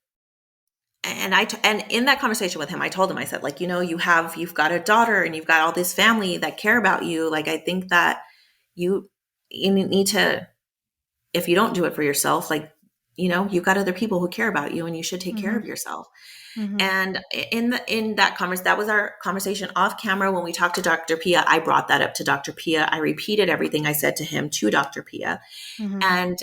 and in that conversation with him, I told him, I said, like, you've got a daughter and you've got all this family that care about you. Like, I think that you you need to, if you don't do it for yourself, like, you've got other people who care about you and you should take care Mm-hmm. of yourself. Mm-hmm. And in that conversation, that was our conversation off camera. When we talked to Dr. Pia, I brought that up to Dr. Pia. I repeated everything I said to him to Dr. Pia. Mm-hmm. And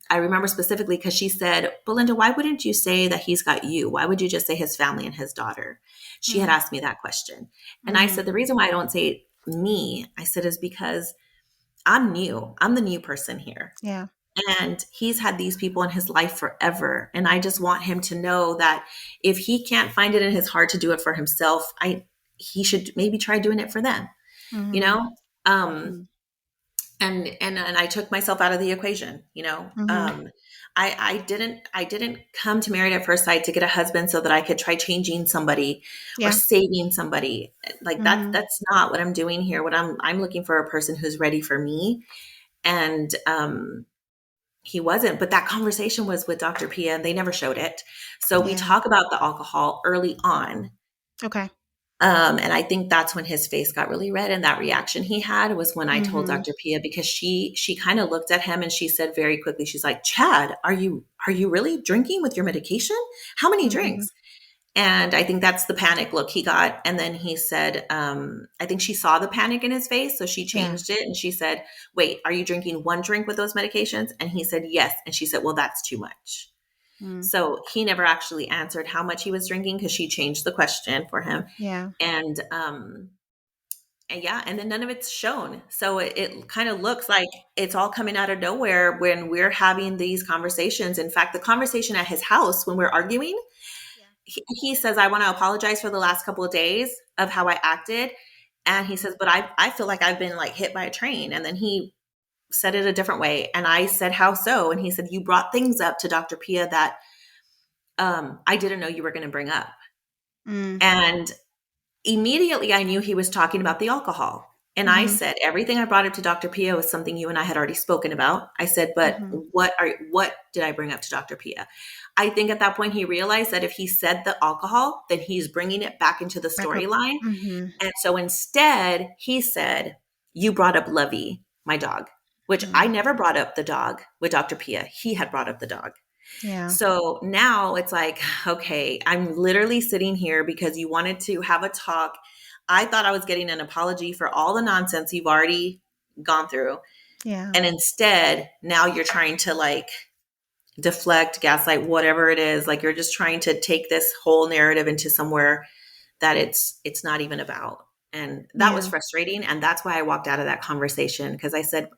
I remember specifically because she said, Belinda, why wouldn't you say that he's got you? Why would you just say his family and his daughter? She had asked me that question. And I Mm-hmm. said, the reason why I don't say me, I said, is because I'm new. I'm the new person here. Yeah. And he's had these people in his life forever. And I just want him to know that if he can't find it in his heart to do it for himself, he should maybe try doing it for them, you Mm-hmm. know? Um, Mm-hmm. and I took myself out of the equation, Mm-hmm. I didn't come to Married at First Sight to get a husband so that I could try changing somebody or Yeah. saving somebody. Like Mm-hmm. that's not what I'm doing here. What I'm looking for a person who's ready for me. And he wasn't, but that conversation was with Dr. Pia and they never showed it. So we Yeah. talk about the alcohol early on. Okay. And I think that's when his face got really red, and that reaction he had was when I told Mhm. Dr. Pia, because she kind of looked at him and she said very quickly, she's like, Chad, are you really drinking with your medication? How many Mhm. drinks? And I think that's the panic look he got. And then he said, I think she saw the panic in his face. So she Yeah. changed it and she said, wait, are you drinking one drink with those medications? And he said, yes. And she said, well, that's too much. Mm. So he never actually answered how much he was drinking because she changed the question for him. Yeah. And yeah, and then none of it's shown. So it kind of looks like it's all coming out of nowhere when we're having these conversations. In fact, the conversation at his house when we're arguing, Yeah. he says, I want to apologize for the last couple of days of how I acted. And he says, but I feel like I've been like hit by a train. And then he said it a different way. And I said, how so? And he said, you brought things up to Dr. Pia that I didn't know you were going to bring up. Mm. And immediately I knew he was talking about the alcohol. And I Mhm. said, everything I brought up to Dr. Pia was something you and I had already spoken about. I said, but Mhm. what did I bring up to Dr. Pia? I think at that point he realized that if he said the alcohol, then he's bringing it back into the Back up. storyline. Mhm. And so instead, he said, you brought up Lovey, my dog, which I Mm. never brought up the dog with Dr. Pia. He had brought up the dog. Yeah. So now it's like, okay, I'm literally sitting here because you wanted to have a talk. I thought I was getting an apology for all the nonsense you've already gone through. Yeah. And instead, now you're trying to like deflect, gaslight, whatever it is. Like you're just trying to take this whole narrative into somewhere that it's not even about. And that was Yeah. frustrating. And that's why I walked out of that conversation because I said,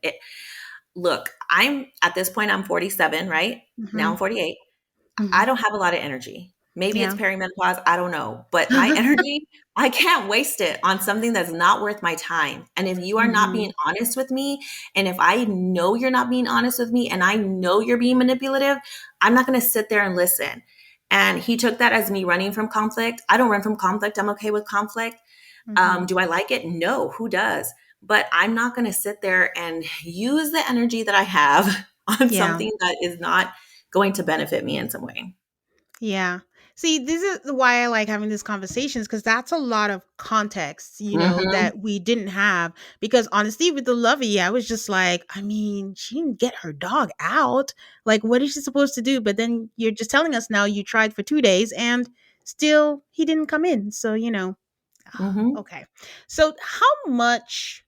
look, I'm at this point, I'm 47, right? Now I'm Mhm. 48. I Mhm. don't have a lot of energy. Maybe it's Yeah. perimenopause. I don't know. But my energy, I can't waste it on something that's not worth my time. And if you are not being Mhm. honest with me, and if I know you're not being honest with me, and I know you're being manipulative, I'm not going to sit there and listen. And he took that as me running from conflict. I don't run from conflict. I'm okay with conflict. Mhm. Do I like it? No. Who does? But I'm not going to sit there and use the energy that I have on Yeah. something that is not going to benefit me in some way. Yeah. See, this is why I like having these conversations because that's a lot of context, Mhm. that we didn't have. Because honestly, with the Lovey, I was just like, I mean, she didn't get her dog out. Like, what is she supposed to do? But then you're just telling us now you tried for 2 days and still he didn't come in. So, Mhm. okay. So, how much?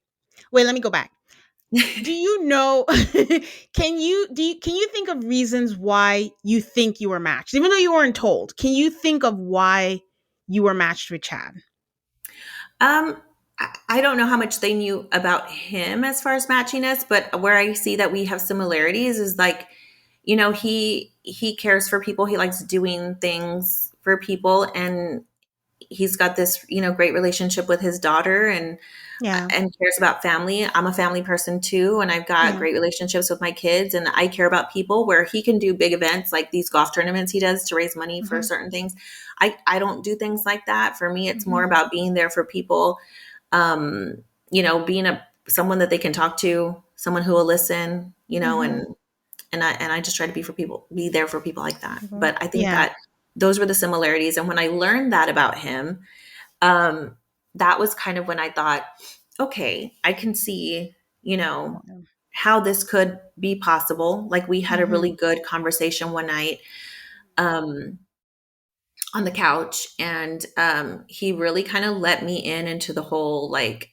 Wait, let me go back. Do you know can you think of reasons why you think you were matched even though you weren't told? Can you think of why you were matched with Chad? Um, I don't know how much they knew about him as far as matching us, but where I see that we have similarities is like, he cares for people. He likes doing things for people, and he's got this, great relationship with his daughter, Yeah. and cares about family. I'm a family person too, and I've got Yeah. great relationships with my kids, and I care about people where he can do big events like these golf tournaments he does to raise money for Mhm. certain things. I don't do things like that. For me, it's more Mhm. about being there for people, um, being someone that they can talk to, someone who will listen, Mhm. and I just try to be there for people like that. People. But I think Yeah. that those were the similarities. And when I learned that about him, um, that was kind of when I thought, okay, I can see, how this could be possible. Like we had a really Mhm. good conversation one night, um, on the couch, and he really kind of let me into the whole like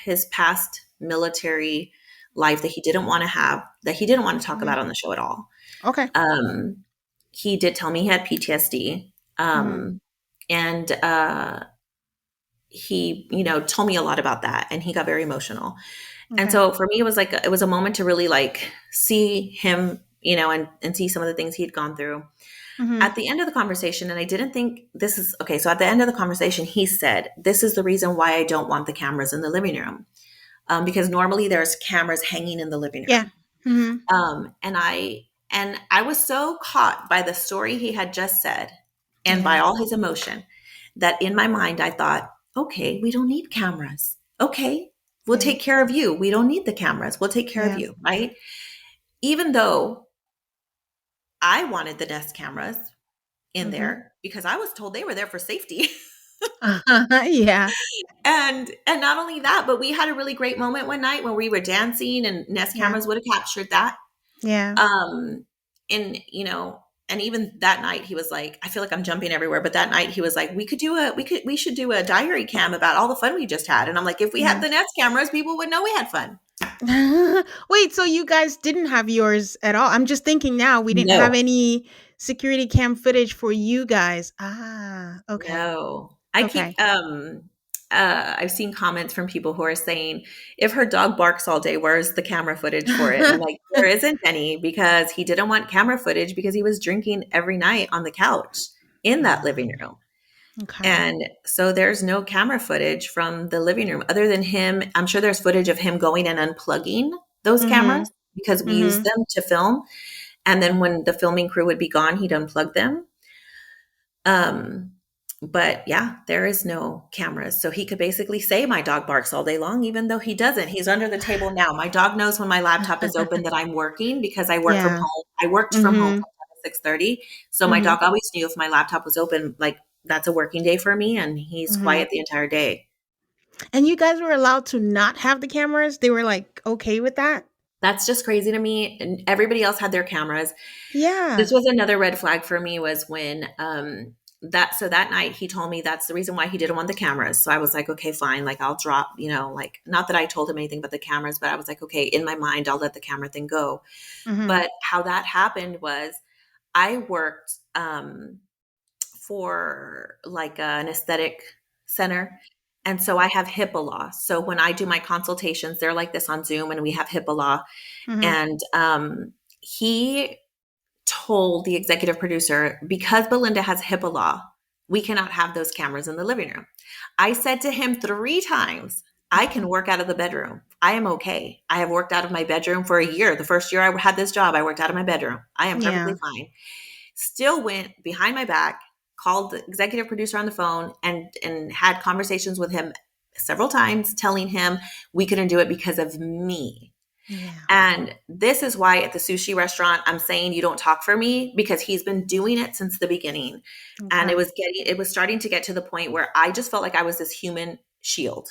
his past military life that he didn't want to have, that he didn't want to talk Mhm. about on the show at all. Okay. Um, he did tell me he had PTSD, Mhm. and he, told me a lot about that, and he got very emotional. And Okay. so for me, it was like it was a moment to really like see him, and see some of the things he'd gone through. Mhm. At the end of the conversation, and I didn't think this is okay. So at the end of the conversation, he said, "This is the reason why I don't want the cameras in the living room, because normally there's cameras hanging in the living Yeah. room." Mhm. And I was so caught by the story he had just said, and by Yeah. all his emotion, that in my mind I thought, "Okay, we don't need cameras. Okay, we'll Yeah. take care of you. We don't need the cameras. We'll take care of Yeah. you." Right? Even though I wanted the Nest cameras in Mhm. there because I was told they were there for safety. Yeah. And not only that, but we had a really great moment one night when we were dancing, and Nest Yeah. cameras would have captured that. Yeah. Um, and and even that night he was like, I feel like I'm jumping everywhere, but that night he was like, we should do a diary cam about all the fun we just had. And I'm like, if we had Yeah. the Nest cameras, people would know we had fun. Wait, so you guys didn't have yours at all? I'm just thinking now we didn't have No, any security cam footage for you guys. Ah, okay. no. I keep Okay. I've seen comments from people who are saying, if her dog barks all day, where's the camera footage for it? And I'm like, there isn't any, because he didn't want camera footage because he was drinking every night on the couch in that Ah, living room. okay. And so there's no camera footage from the living room other than him. I'm sure there's footage of him going and unplugging those Mhm. cameras because we used Mhm. them to film. And then when the filming crew would be gone, he'd unplug them. Um, but yeah, there is no cameras. So he could basically say my dog barks all day long, even though he doesn't. He's under the table now. My dog knows when my laptop is open that I'm working because I work from Yeah. home. I worked from home Mhm. from 6:30. So my Mhm. dog always knew if my laptop was open, like that's a working day for me, and he's Mhm. quiet the entire day. And you guys were allowed to not have the cameras? They were like okay with that? That's just crazy to me. And everybody else had their cameras. This Yeah. was another red flag for me, was when that night he told me that's the reason why he didn't want the cameras. So I was like, okay, fine, like I'll drop, like, not that I told him anything about the cameras, but I was like, okay, in my mind I'll let the camera thing go. Mhm. But how that happened was I worked for like an aesthetic center. And so I have HIPAA law. So when I do my consultations, they're like this on Zoom, and we have HIPAA law. Mhm. And he told the executive producer, because Belynda has HIPAA law, we cannot have those cameras in the living room. I said to him 3 times, I can work out of the bedroom. I am okay. I have worked out of my bedroom for a year. The first year I had this job, I worked out of my bedroom. I am perfectly Yeah. fine. Still went behind my back, called the executive producer on the phone, and had conversations with him several times, telling him we couldn't do it because of me. Yeah. And this is why at the sushi restaurant, I'm saying you don't talk for me, because he's been doing it since the beginning. And Okay. it was starting to get to the point where I just felt like I was this human shield.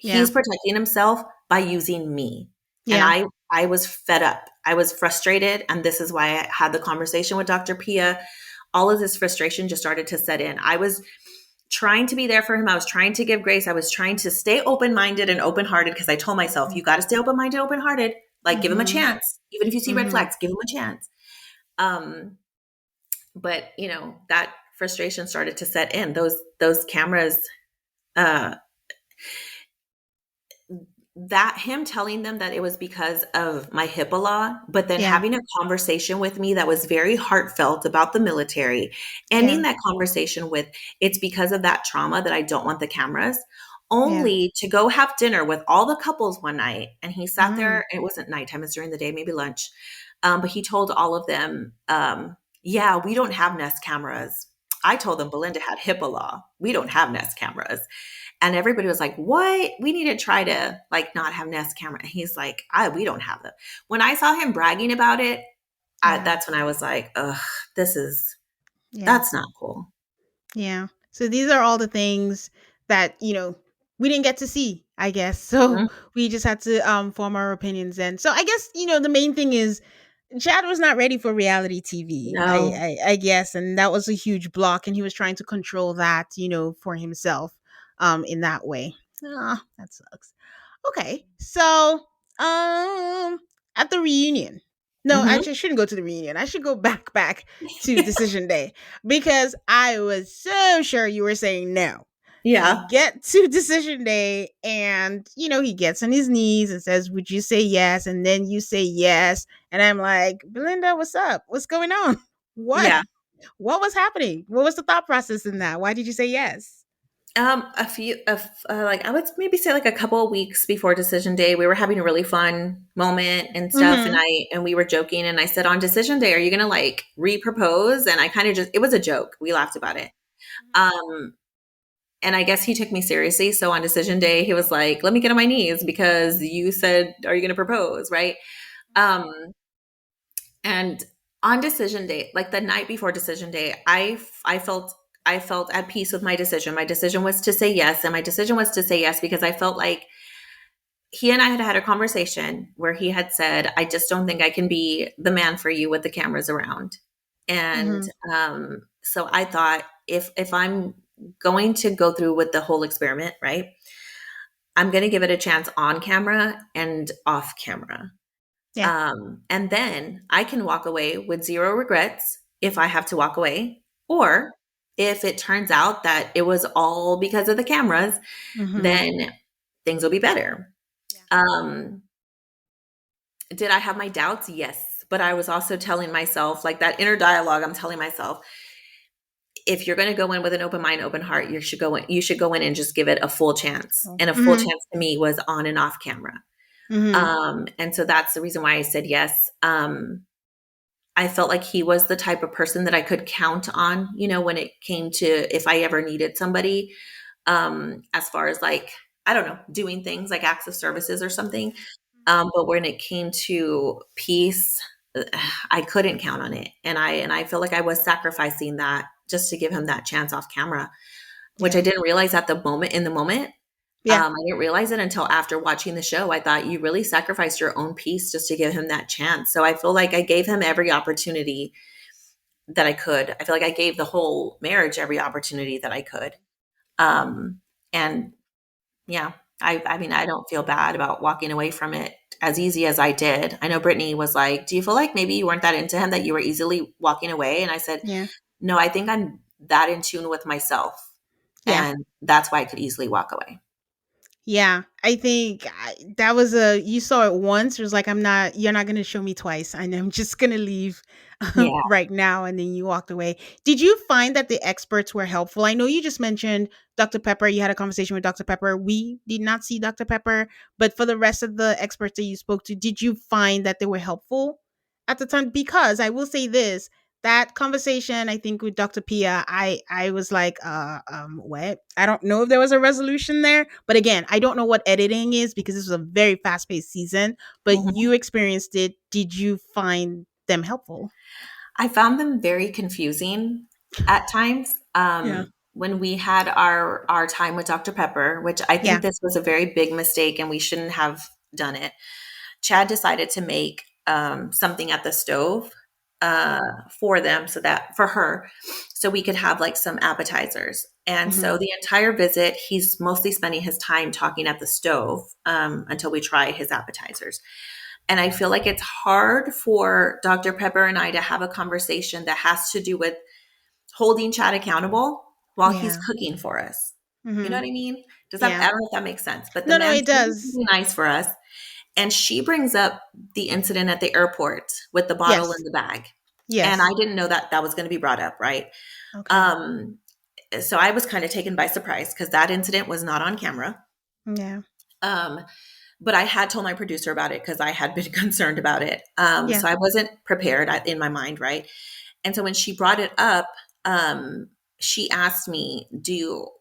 Yeah. He's protecting himself by using me. And Yeah. I was fed up. I was frustrated. And this is why I had the conversation with Dr. Pia. All of this frustration just started to set in. I was trying to be there for him. I was trying to give grace. I was trying to stay open minded and open hearted, because I told myself, you got to stay open minded, open hearted. Like, give him a Mhm. chance. Even if you see red Mhm. flags, give him a chance. Um, but that frustration started to set in. Those cameras, uh, that him telling them that it was because of my HIPAA law, but then Yeah. having a conversation with me that was very heartfelt about the military, ending Yeah. that conversation with, it's because of that trauma that I don't want the cameras, Yeah. only to go have dinner with all the couples one night. And he sat Mm. there, it wasn't nighttime, it was during the day, maybe lunch. But he told all of them, yeah, we don't have Nest cameras. I told them Belinda had HIPAA law. We don't have Nest cameras. And everybody was like, what? We need to try to like not have Nest camera. And he's like, we don't have them. When I saw him bragging about it, Yeah. that's when I was like, ugh, Yeah. that's not cool. Yeah. So these are all the things that, we didn't get to see, I guess. So Mhm. we just had to form our opinions then. So I guess, the main thing is Chad was not ready for reality TV, No. I guess, and that was a huge block, and he was trying to control that, for himself, in that way. Ah, that sucks. Okay, so at the reunion, no, Hmm. actually, I shouldn't go to the reunion. I should go back to decision day because I was so sure you were saying no. We Yeah. get to decision day, and he gets on his knees and says, "Would you say yes?" And then you say yes, and I'm like, "Belinda, what's up? What's going on? What? Yeah. What was happening? What was the thought process in that? Why did you say yes?" A few of like, I would maybe say like a couple of weeks before decision day, we were having a really fun moment and stuff, and Mm-hmm. we were joking, and I said, on decision day, are you gonna like repropose? And I kind of just, it was a joke. We laughed about it. Um, and I guess he took me seriously. So on decision day, he was like, let me get on my knees because you said, are you gonna propose? Right. Um, and on decision day, like the night before decision day, I felt I felt at peace with my decision. My decision was to say yes. And my decision was to say yes because I felt like he and I had a conversation where he had said, I just don't think I can be the man for you with the cameras around. And Mm-hmm. so I thought if I'm going to go through with the whole experiment, right, I'm going to give it a chance on camera and off camera. Yeah. And then I can walk away with zero regrets if I have to walk away, or if it turns out that it was all because of the cameras, Mm-hmm. then things will be better. Yeah. Um, did I have my doubts? Yes. But I was also telling myself, like that inner dialogue, I'm telling myself, if you're going to go in with an open mind, open heart, you should go in and just give it a full chance. And a full Mm-hmm. chance to me was on and off camera. Mm-hmm. And so that's the reason why I said yes. I felt like he was the type of person that I could count on, when it came to if I ever needed somebody, as far as like, I don't know, doing things like acts of services or something. But when it came to peace, I couldn't count on it. And I feel like I was sacrificing that just to give him that chance off camera, which Yeah. I didn't realize in the moment. Yeah. I didn't realize it until after watching the show. I thought you really sacrificed your own peace just to give him that chance. So I feel like I gave him every opportunity that I could. I feel like I gave the whole marriage every opportunity that I could. And yeah, I mean, I don't feel bad about walking away from it as easy as I did. I know Brittany was like, do you feel like maybe you weren't that into him, that you were easily walking away? And I said, Yeah. no, I think I'm that in tune with myself. Yeah. And that's why I could easily walk away. Yeah, I think that was you saw it once. It was like, you're not going to show me twice. And I'm just going to leave Yeah. right now. And then you walked away. Did you find that the experts were helpful? I know you just mentioned Dr. Pepper. You had a conversation with Dr. Pepper. We did not see Dr. Pepper, but for the rest of the experts that you spoke to, did you find that they were helpful at the time? Because I will say this, that conversation, I think with Dr. Pia, I was like, what? I don't know if there was a resolution there, but again, I don't know what editing is because this was a very fast paced season. But Mhm. you experienced it. Did you find them helpful? I found them very confusing at times. Yeah. When we had our time with Dr. Pepper, which I think Yeah. this was a very big mistake and we shouldn't have done it. Chad decided to make something at the stove for them, for her, so we could have like some appetizers. And Hmm. so the entire visit, he's mostly spending his time talking at the stove until we try his appetizers. And I feel like it's hard for Dr. Pepper and I to have a conversation that has to do with holding Chad accountable while he's Yeah. cooking for us. You know Hmm. what I mean? I Yeah. don't know if that makes sense, but the No, man's it does. really nice for us. And she brings up the incident at the airport with the bottle in Yes. the bag. And I Yes. didn't know that that was going to be brought up, right? Okay. Um, so I was kind of taken by surprise because that incident was not on camera. Yeah. Um, but I had told my producer about it because I had been concerned about it. Yeah. So I wasn't prepared in my mind, right? And so when she brought it up, she asked me,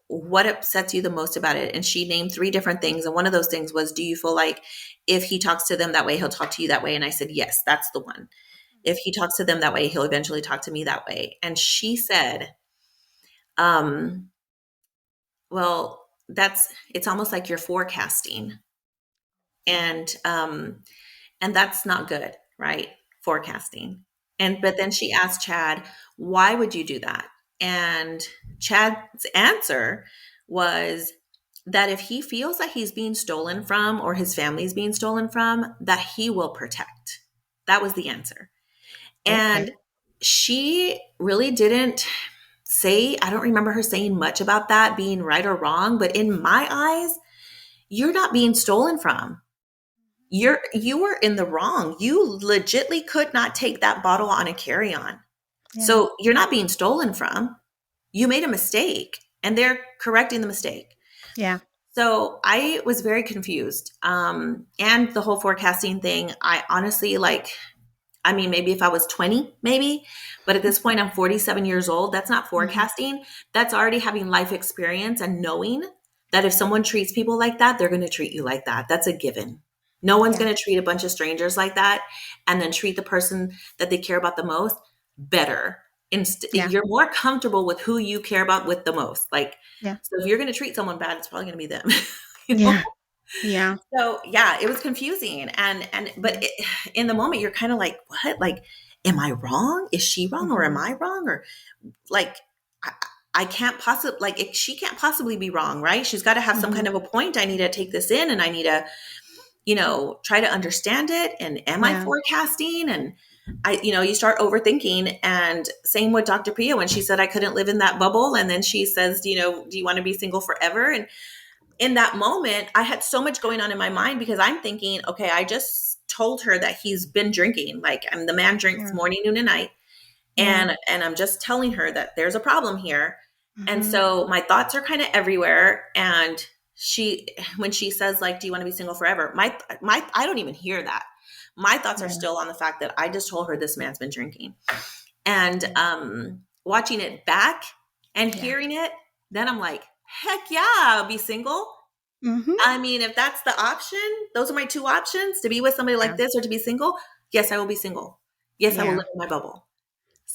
what upsets you the most about it? And she named three different things. And one of those things was, do you feel like if he talks to them that way, he'll talk to you that way? And I said, yes, that's the one. If he talks to them that way, he'll eventually talk to me that way. And she said, um, well, it's almost like you're forecasting. And that's not good, right? Forecasting. But then she asked Chad, why would you do that? And Chad's answer was that if he feels that he's being stolen from or his family's being stolen from, that he will protect. That was the answer. Okay. And she really didn't say, I don't remember her saying much about that being right or wrong, but in my eyes, you're not being stolen from. You were in the wrong. You legitly could not take that bottle on a carry-on. Yeah. So you're not being stolen from. You made a mistake and they're correcting the mistake. Yeah. So I was very confused. And the whole forecasting thing, I honestly maybe if I was 20, maybe, but at this point I'm 47 years old. That's not Hmm. forecasting. That's already having life experience and knowing that if someone treats people like that, they're going to treat you like that. That's a given. No one's Yeah. going to treat a bunch of strangers like that and then treat the person that they care about the most better Yeah. You're more comfortable with who you care about with the most. Like, Yeah. so if you're going to treat someone bad, it's probably going to be them. you know? Yeah. Yeah. So yeah, it was confusing. But in the moment, you're kind of like, what? Like, am I wrong? Is she wrong? Or am Mhm. I wrong? Or like, I, I can't possibly, like, she can't possibly be wrong, right? She's got to have some kind Mhm. of a point. I need to take this in and I need to, try to understand it. And am I Yeah. forecasting? And you start overthinking. And same with Dr. Pia when she said I couldn't live in that bubble. And then she says, do you want to be single forever? And in that moment, I had so much going on in my mind because I'm thinking, okay, I just told her that he's been drinking. Like, the man drinks Yeah. morning, noon, and night. Yeah. And I'm just telling her that there's a problem here. And Mhm. so my thoughts are kind of everywhere. And when she says, like, do you want to be single forever? My I don't even hear that. My thoughts are Yeah. still on the fact that I just told her this man's been drinking. And watching it back and Yeah. hearing it, then I'm like, heck yeah, I'll be single. Mhm. I mean, if that's the option, those are my two options, to be with somebody like Yeah. this or to be single. Yes, I will be single. Yes, I will Yeah. live in my bubble.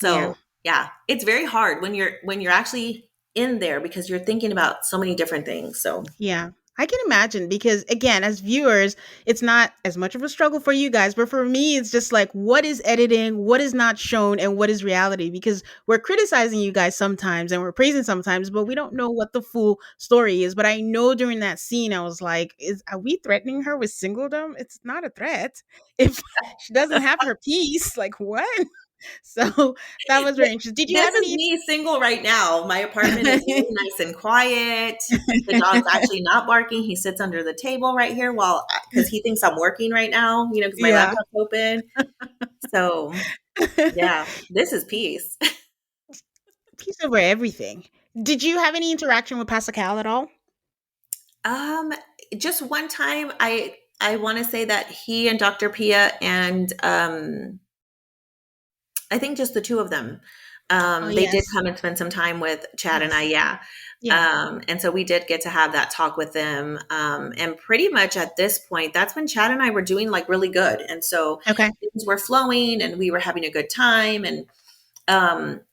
Yeah. So yeah, it's very hard when you're actually in there because you're thinking about so many different things. So Yeah. I can imagine because again, as viewers, it's not as much of a struggle for you guys, but for me, it's just like what is editing, what is not shown, and what is reality? Because we're criticizing you guys sometimes and we're praising sometimes, but we don't know what the full story is. But I know during that scene, I was like, are we threatening her with singledom? It's not a threat. If she doesn't have her peace, like what? So that was very interesting. Did you this have is any me single right now. My apartment is really nice and quiet. The dog's actually not barking. He sits under the table right here because he thinks I'm working right now, because my Yeah. laptop's open. So yeah, this is peace. Peace over everything. Did you have any interaction with Pascal at all? Um, just one time, I want to say that he and Dr. Pia and I think just the two of them. Oh, They did yes. come and spend some time with Chad and I, Yes. yeah. Yeah. And so we did get to have that talk with them. And pretty much at this point, that's when Chad and I were doing like really good. And so Okay. things were flowing and we were having a good time. And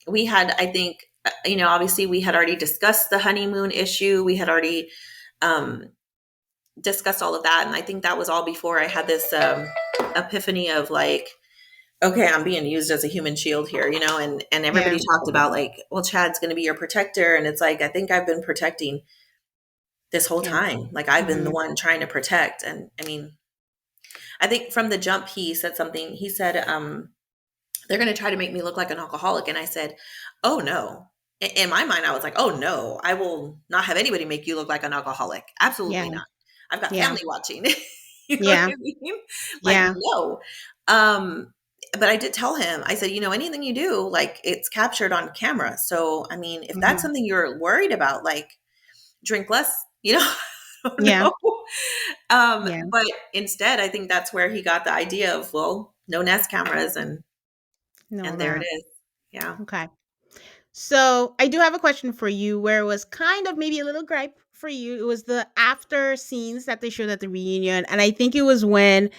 we had, I think, obviously we had already discussed the honeymoon issue. We had already um, discussed all of that. And I think that was all before I had this epiphany of like, okay, I'm being used as a human shield here, and everybody Yeah. talked about like, well, Chad's going to be your protector. And it's like, I think I've been protecting this whole Yeah. time. Like I've been the Mhm. one trying to protect. And I mean, I think from the jump, he said something, he said, they're going to try to make me look like an alcoholic. And I said, oh no. In my mind, I was like, oh no, I will not have anybody make you look like an alcoholic. Yeah. Absolutely not. I've got Yeah. family watching. You know what Yeah. I mean? Like, Yeah. no. Um, but I did tell him, I said, anything you do, like it's captured on camera. So, I mean, if that's Mhm. something you're worried about, like drink less, I don't Yeah. know. Yeah. But instead, I think that's where he got the idea of, well, no Nest cameras Know and there it that. is. Yeah. Okay. So I do have a question for you where it was kind of maybe a little gripe for you. It was the after scenes that they showed at the reunion. And I think it was when,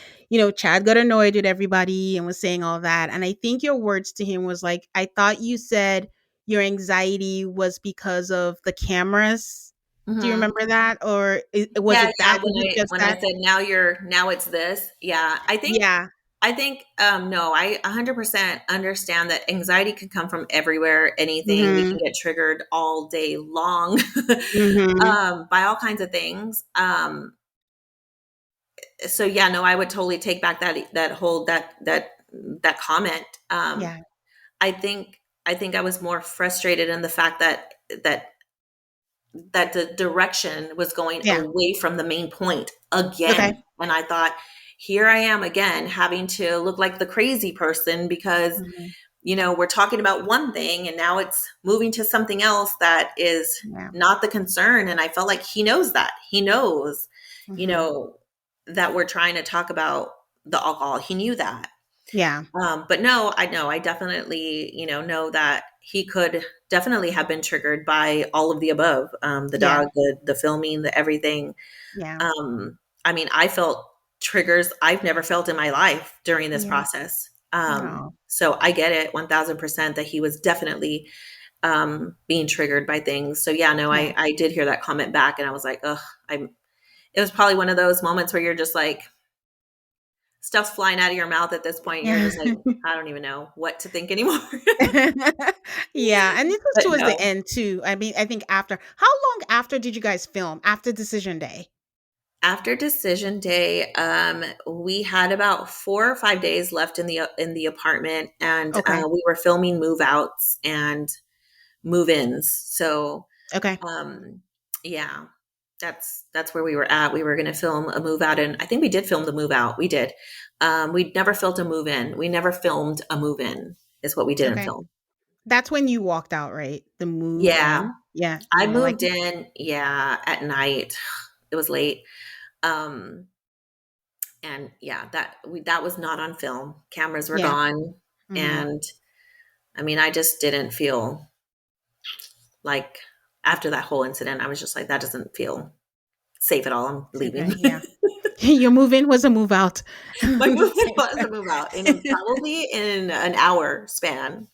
Chad got annoyed with everybody and was saying all that. And I think your words to him was like, I thought you said your anxiety was because of the cameras. Do you Hmm. remember that? Or was Yeah, it yeah. that? Was it just When I that? said now it's this. Yeah, Yeah. I think no, I 100% understand that anxiety can come from everywhere, anything. We can Mm-hmm. get triggered all day long Mm-hmm. by all kinds of things. So yeah, no, I would totally take back that comment. Yeah. I think I was more frustrated in the fact that that the direction was going Yeah. away from the main point Okay. again. And I thought, here I am again having to look like the crazy person because, Mm-hmm. we're talking about one thing and now it's moving to something else that is Yeah. not the concern. And I felt like he knows that. He knows, you Mm-hmm. know, that we're trying to talk about the alcohol. He knew that. Yeah. But no, I know, I definitely, know that he could definitely have been triggered by all of the above, the Yeah. dog, the filming, the everything. Yeah. Um, I mean, I felt triggers I've never felt in my life during this Yeah. process. No. So I get it 1000% that he was definitely being triggered by things. So yeah, no, Yeah. I did hear that comment back, and I was like, ugh, it was probably one of those moments where you're just like, stuff's flying out of your mouth at this point. You're just like, I don't even know what to think anymore. Yeah, and this was But towards the no. end too. I mean, I think after how long after did you guys film? After decision day? After decision day, we had about 4 or 5 days left in the apartment, and Okay. we were filming move outs and move ins. So Okay. um, yeah, that's where we were at. We were going to film a move out, and I think we did film the move out. We did. We never filmed a move in. We never filmed a move in. Is what we didn't Okay. film. That's when you walked out, right? The move Yeah, in. Yeah. I Yeah. Like moved in. Yeah, at night. It was late. Um, and yeah, that was not on film. Cameras were yeah. gone, Hmm. and I mean, I just didn't feel like after that whole incident, I was just like, that doesn't feel safe at all. I'm leaving. Okay. Yeah. Your move in was a move out. My The movement same was to move out probably in an hour span,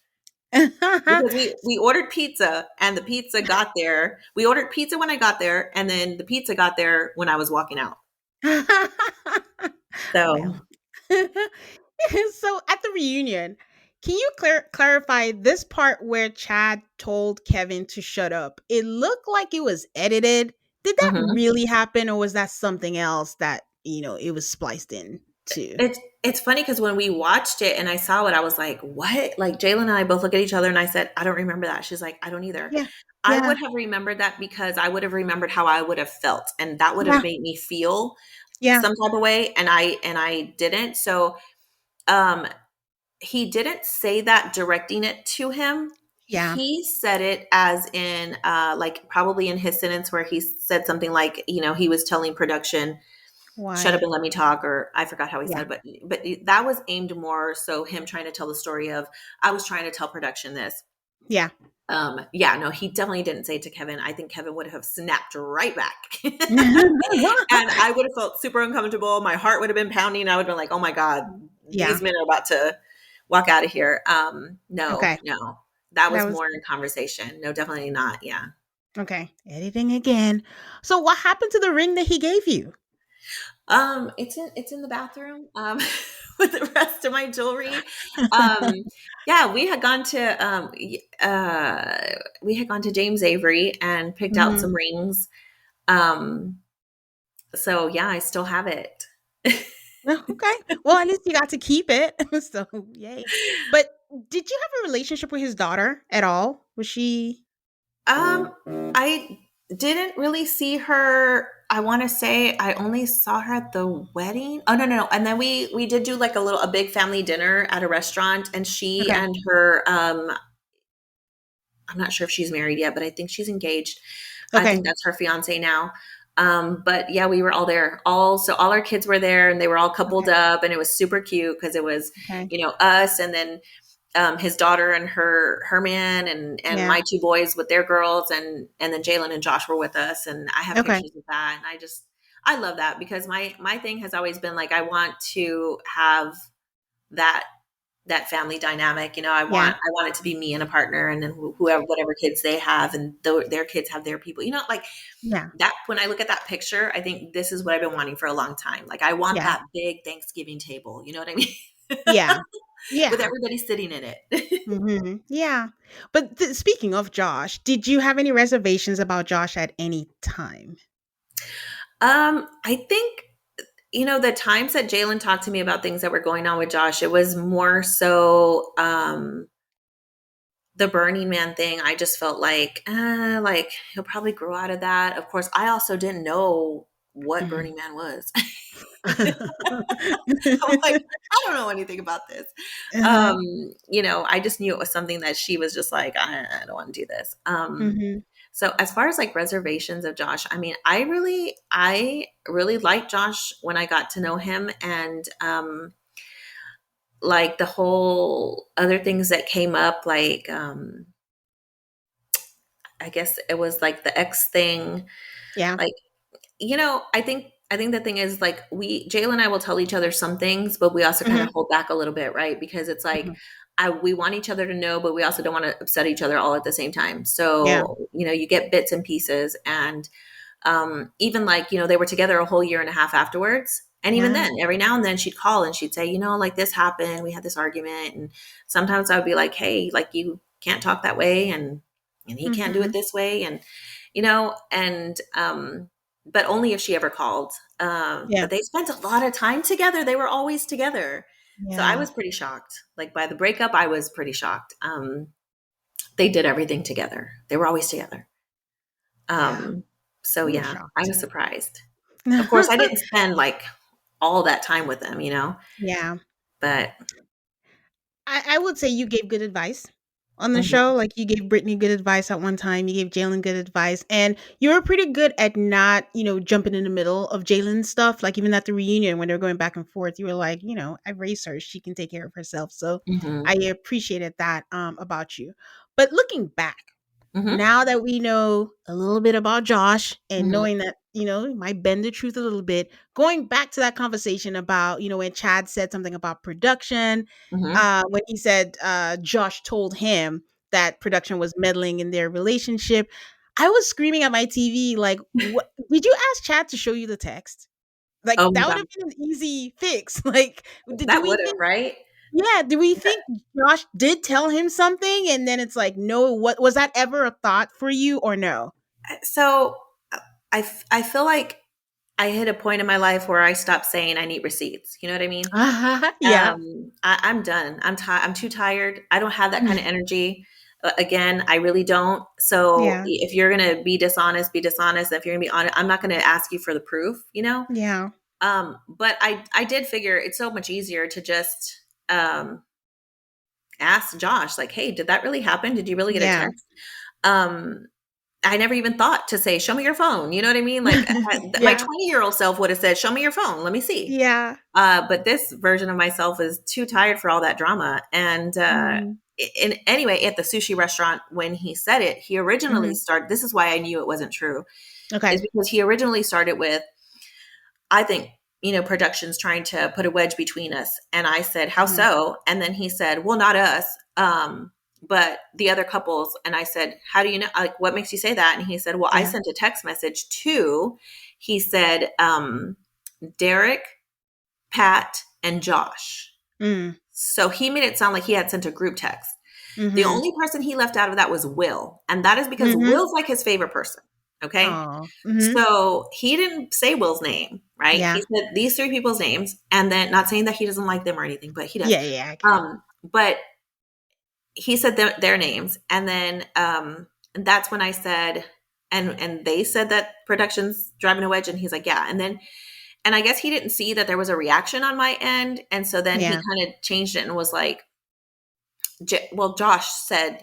time. because we ordered pizza, and the pizza got there. We ordered pizza when I got there, and then the pizza got there when I was walking out. So, Well. So at the reunion, can you clarify this part where Chad told Kevin to shut up? It looked like it was edited. Did that mhm. really happen, or was that something else that it was spliced in too? It's funny because when we watched it and I saw it, I was like, "What?" Like Jalen and I both look at each other, and I said, "I don't remember that." She's like, "I don't either." Yeah, I yeah, would have remembered that because I would have remembered how I would have felt, and that would have yeah, made me feel yeah, some type of way, and I didn't. So, um, he didn't say that directing it to him. yeah. He said it as in, like probably in his sentence where he said something like, he was telling production, shut up Why? and let me talk, or I forgot how he Yeah, said, but that was aimed more so him trying to tell the story of, I was trying to tell production this. yeah. Yeah, no, he definitely didn't say it to Kevin. I think Kevin would have snapped right back. And I would have felt super uncomfortable. My heart would have been pounding. I would have been like, oh my God, Yeah. these men are about to walk out of here. No, Okay. no. That That was was more in conversation. No, definitely not. Yeah. okay. Editing again. So what happened to the ring that he gave you? It's in the bathroom, with the rest of my jewelry. Um, yeah, we had gone to James Avery and picked out Mhm. some rings. Um, so yeah, I still have it. Oh, okay. Well, at least you got to keep it. So, yay. But did you have a relationship with his daughter at all? Was she Um, I didn't really see her. I want to say I only saw her at the wedding. Oh, no, no, no. And then we did do like a big family dinner at a restaurant, and she okay? and her I'm not sure if she's married yet, but I think she's engaged. I Okay. think that's her fiance now. But yeah, we were all there. All our kids were there, and they were all coupled Okay. up, and it was super cute because it was, Okay. us, and then his daughter and her man, and Yeah. my two boys with their girls, and then Jalen and Josh were with us, and I have Okay. pictures of that, and I love that because my thing has always been like, I want to have that family dynamic. Yeah. I want it to be me and a partner, and then whoever, whatever kids they have, and their kids have their people. Like Yeah. that. When I look at that picture, I think this is what I've been wanting for a long time. Like I want Yeah. that big Thanksgiving table. You know what I mean? Yeah. With Yeah. everybody sitting in it. Yeah. But speaking of Josh, did you have any reservations about Josh at any time? I think, the times that Jalen talked to me about things that were going on with Josh, it was more so the Burning Man thing. I just felt like he'll probably grow out of that. Of course, I also didn't know what Mhm. Burning Man was. I'm like, I don't know anything about this. Uh-huh. I just knew it was something that she was just like, I don't want to do this. Mhm. So as far as like reservations of Josh, I mean, I really liked Josh when I got to know him, and like the whole other things that came up, like I guess it was like the X thing. Yeah. Like, I think I think the thing is like Jayla and I will tell each other some things, but we also kind of Hmm. hold back a little bit, right? Because it's like Hmm. we want each other to know, but we also don't want to upset each other all at the same time. Yeah. So, you get bits and pieces. And even like, they were together a whole year and a half afterwards. And even Yeah. then, every now and then she'd call and she'd say, like this happened. We had this argument. And sometimes I would be like, hey, like you can't talk that way. And he can't do it Hmm. this way. And, and, but only if she ever called. Yeah. But they spent a lot of time together. They were always together. So I Yeah. was pretty shocked. Like by the breakup, I was pretty shocked. They did everything together. They were always together. Yeah. Um, so We were yeah, I shocked. was surprised. Of course, I didn't spend like all that time with them, Yeah. but I would say you gave good advice on the mhm, show. Like you gave Brittany good advice at one time. You gave Jalen good advice, and you were pretty good at not, jumping in the middle of Jalen's stuff. Like even at the reunion when they were going back and forth, you were like, I raised her; she can take care of herself. So mhm, I appreciated that about you. But looking back, mhm, now that we know a little bit about Josh and mhm, knowing that, might bend the truth a little bit, going back to that conversation about, when Chad said something about production, mhm. when he said Josh told him that production was meddling in their relationship, I was screaming at my TV, like, what did you ask Chad to show you the text? Like, Oh my that would god, have been an easy fix. Like, do that we would have, think right? yeah, do we think Josh did tell him something and then it's like, no, what was that ever a thought for you or no? So I feel like I hit a point in my life where I stopped saying I need receipts. You know what I mean? Yeah. I'm done. I'm too tired. I don't have that kind of energy. Again, I really don't. So Yeah. if you're gonna be dishonest, be dishonest. If you're gonna be honest, I'm not gonna ask you for the proof. Yeah. But I did figure it's so much easier to just um, ask Josh, like, hey, did that really happen? Did you really get a Yeah. text? Um, I never even thought to say, show me your phone. You know what I mean? Like my Yeah. 20-year-old self would have said, show me your phone. Let me see. Yeah. But this version of myself is too tired for all that drama. And Mhm. anyway, at the sushi restaurant, when he said it, he originally Mhm. started. This is why I knew it wasn't true, is Okay. because he originally started with, I think, production's trying to put a wedge between us. And I said, how Mhm. so? And then he said, well, not us, but the other couples. And I said, how do you know? Like, what makes you say that? And he said, well, I Yeah. sent a text message to, he said, Derek, Pat, and Josh. Mm. So he made it sound like he had sent a group text. The Mhm. only person he left out of that was Will. And that is because Mhm. Will's like his favorite person. Okay. Aw. Mhm. So he didn't say Will's name, right? He Yeah. said these three people's names, and then not saying that he doesn't like them or anything, but he does. Yeah, yeah, I get it. But he said their names, and then and that's when I said, and they said that production's driving a wedge, and he's like, yeah, and I guess he didn't see that there was a reaction on my end, and so then he Yeah. kind of changed it and was like, well, Josh said,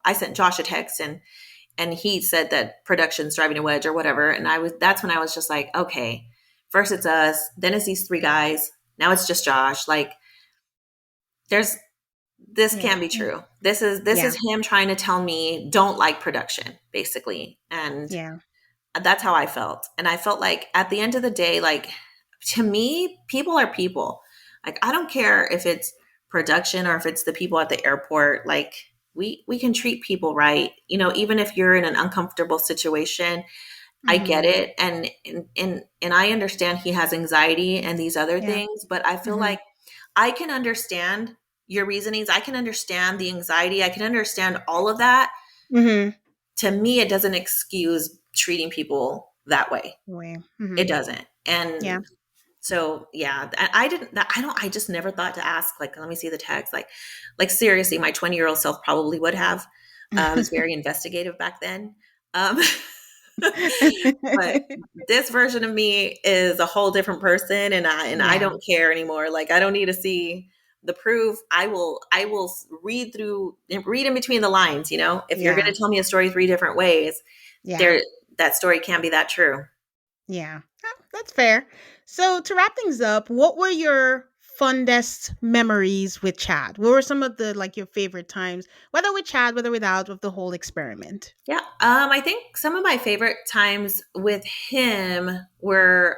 I sent Josh a text, and he said that production's driving a wedge or whatever. And that's when I was just like, okay, first it's us, then it's these three guys. Now it's just Josh. Like there's, this Yeah. can't be true. This is Yeah. him trying to tell me don't like production basically. And Yeah. that's how I felt. And I felt like at the end of the day, like to me, people are people. Like I don't care if it's production or if it's the people at the airport. Like we can treat people right. Even if you're in an uncomfortable situation, I get Mhm. it. And I understand he has anxiety and these other Yeah. things, but I feel Mhm. like I can understand your reasonings. I can understand the anxiety. I can understand all of that. Mhm. To me, it doesn't excuse treating people that way. Way. It Mhm. doesn't. Yeah. And so, yeah, I didn't, I don't, I just never thought to ask, like, let me see the text. Like seriously, my 20-year-old self probably would have. I was very investigative back then. Um, but this version of me is a whole different person, and I Yeah. don't care anymore. Like I don't need to see the proof. I will read in between the lines. If you're going Yeah. to tell me a story three different ways, Yeah. there that story can't be that true. Yeah. That's fair. So to wrap things up, what were your fondest memories with Chad? What were some of the like your favorite times, whether with Chad, whether without, with the whole experiment? Yeah. I think some of my favorite times with him were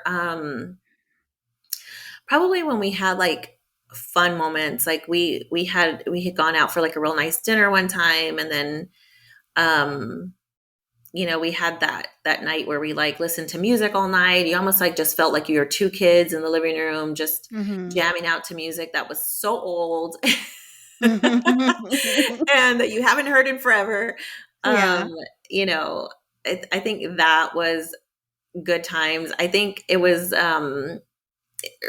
probably when we had like fun moments. Like we had gone out for like a real nice dinner one time, and then um we had that night where we like listened to music all night. You almost like just felt like you were two kids in the living room just Mm-hmm. jamming out to music that was so old and that you haven't heard in forever. Yeah. Um, you know, I think that was good times. I think it was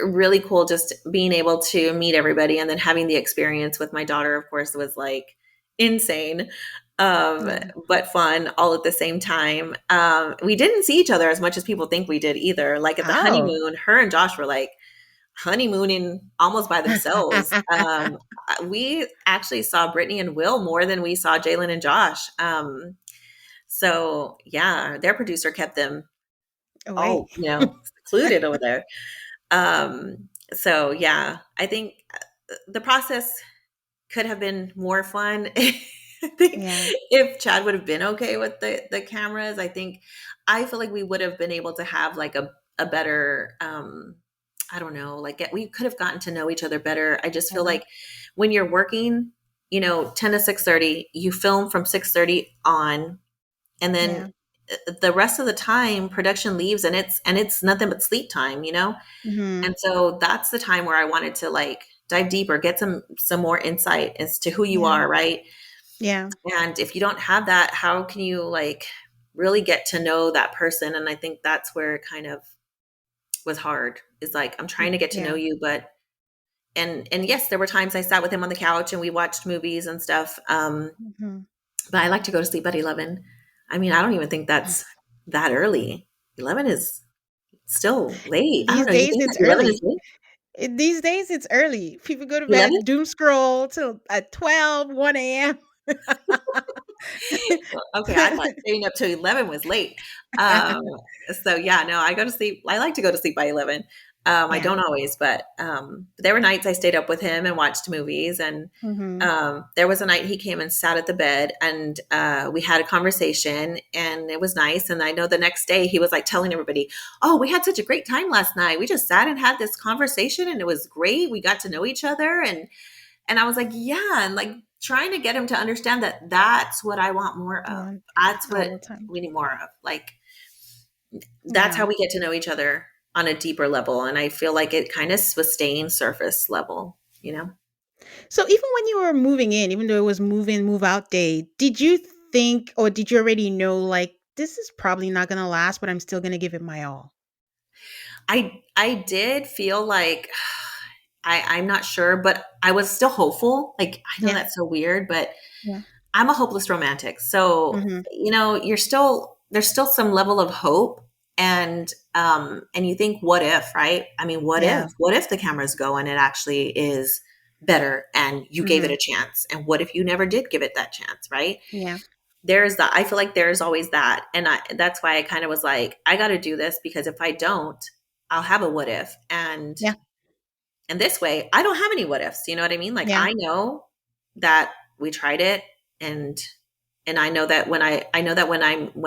really cool just being able to meet everybody, and then having the experience with my daughter, of course, was like insane. Yeah. But fun all at the same time. We didn't see each other as much as people think we did either. Like at the Oh. honeymoon, her and Josh were like honeymooning almost by themselves. We actually saw Brittany and Will more than we saw Jalen and Josh. So yeah, their producer kept them all, Wait. secluded over there. So yeah, I think the process could have been more fun. I think Yeah. if Chad would have been okay with the cameras, I feel like we would have been able to have like a better I don't know, like we could have gotten to know each other better. I just feel Yeah. like when you're working, 10 to 6:30, you film from 6:30 on, and then Yeah. the rest of the time production leaves, and it's nothing but sleep time. Mm-hmm. And so that's the time where I wanted to like dive deeper, get some more insight as to who you Yeah. are, right? Yeah. And if you don't have that, how can you like really get to know that person? And I think that's where it kind of was hard. Is like I'm trying to get to know Yeah. you, but and yes, there were times I sat with him on the couch and we watched movies and stuff. Mm-hmm. But I like to go to sleep at 11. I mean, I don't even think that's that early. 11 is still late. I don't These know. You days think it's that 11 is early. late? These days it's early. People go to 11? bed, doom scroll till at 12, 1 a.m. Okay, I thought staying up till 11 was late. Um, so yeah, no, I go to sleep. I like to go to sleep by 11. I Yeah. don't always, but there were nights I stayed up with him and watched movies. And Mm-hmm. there was a night he came and sat at the bed, and we had a conversation, and it was nice. And I know the next day he was like telling everybody, "Oh, we had such a great time last night. We just sat and had this conversation, and it was great. We got to know each other." And I was like, yeah, and like trying to get him to understand that that's what I want more of. One That's all what the time. we need more of. Like that's how Yeah. we get to know each other on a deeper level. And I feel like it kind of was staying surface level. So even when you were moving in, even though it was move in, move out day, did you think or did you already know like this is probably not gonna last, but I'm still gonna give it my all? I did feel like I'm not sure, but I was still hopeful. Like I know Yeah. that's so weird, but Yeah. I'm a hopeless romantic. So, Mm-hmm. there's still some level of hope, and you think what if, right? I mean, what Yeah. if? What if the cameras go and it actually is better and you gave it Mm-hmm. a chance? And what if you never did give it that chance, right? Yeah. I feel like there's always that. And that's why I kind of was like, I got to do this, because if I don't, I'll have a what if. Yeah. And this way, I don't have any what ifs. You know what I mean? Like Yeah. I know that we tried it, and I know that when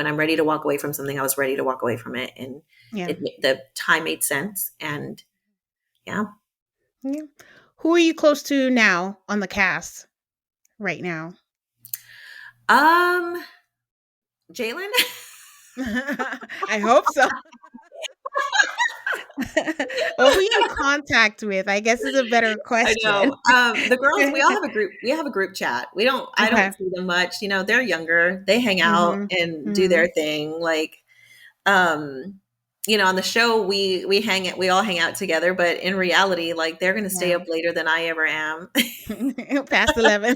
I'm ready to walk away from something, I was ready to walk away from it, and Yeah. the time made sense. And yeah. Yeah. Who are you close to now on the cast right now? um Jalen. I hope so. Or who you in contact with, I guess is a better I question. know. The girls, we all have a group. We have a group chat. I don't Okay. see them much. They're younger. They hang out Mm-hmm. and do Mm-hmm. their thing. Like, um, on the show, we all hang out together. But in reality, like they're going to stay Yeah. up later than I ever am. Past 11.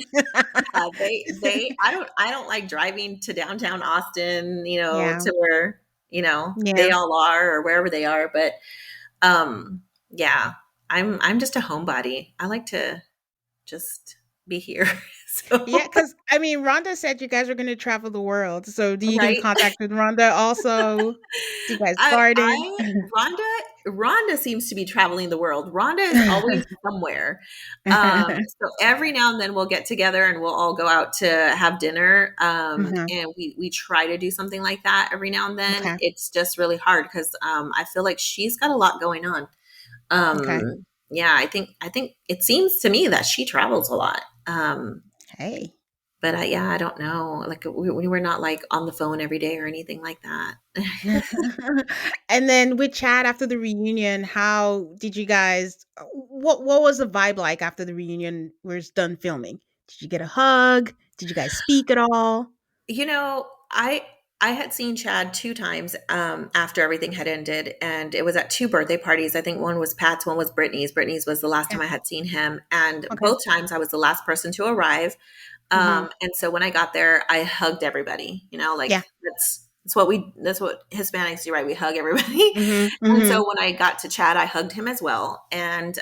I don't like driving to downtown Austin. Yeah. To where they Yeah. all are, or wherever they are. But yeah, I'm just a homebody. I like to just be here. Yeah, So, because I mean, Rhonda said you guys are going to travel the world. So, do you get in right? contact with Rhonda also? Do you guys I, garden? I, Rhonda seems to be traveling the world. Rhonda is always somewhere. So every now and then we'll get together and we'll all go out to have dinner. Mhm. And we try to do something like that every now and then. Okay. It's just really hard because I feel like she's got a lot going on. Okay. Yeah, I think it seems to me that she travels a lot. Hey. But yeah, I don't know. Like we were not like on the phone every day or anything like that. And then with Chad after the reunion, how did you guys what was the vibe like after the reunion was done filming? Did you get a hug? Did you guys speak at all? You know, I had seen Chad 2 times, after everything had ended, and it was at 2 birthday parties. I think one was Pat's, one was Brittany's. Brittany's was the last Okay. time I had seen him, and Okay. both times I was the last person to arrive. Mhm. And so when I got there, I hugged everybody, Yeah. like that's what Hispanics do, right? We hug everybody. Mhm. And so Mhm. when I got to Chad, I hugged him as well. And,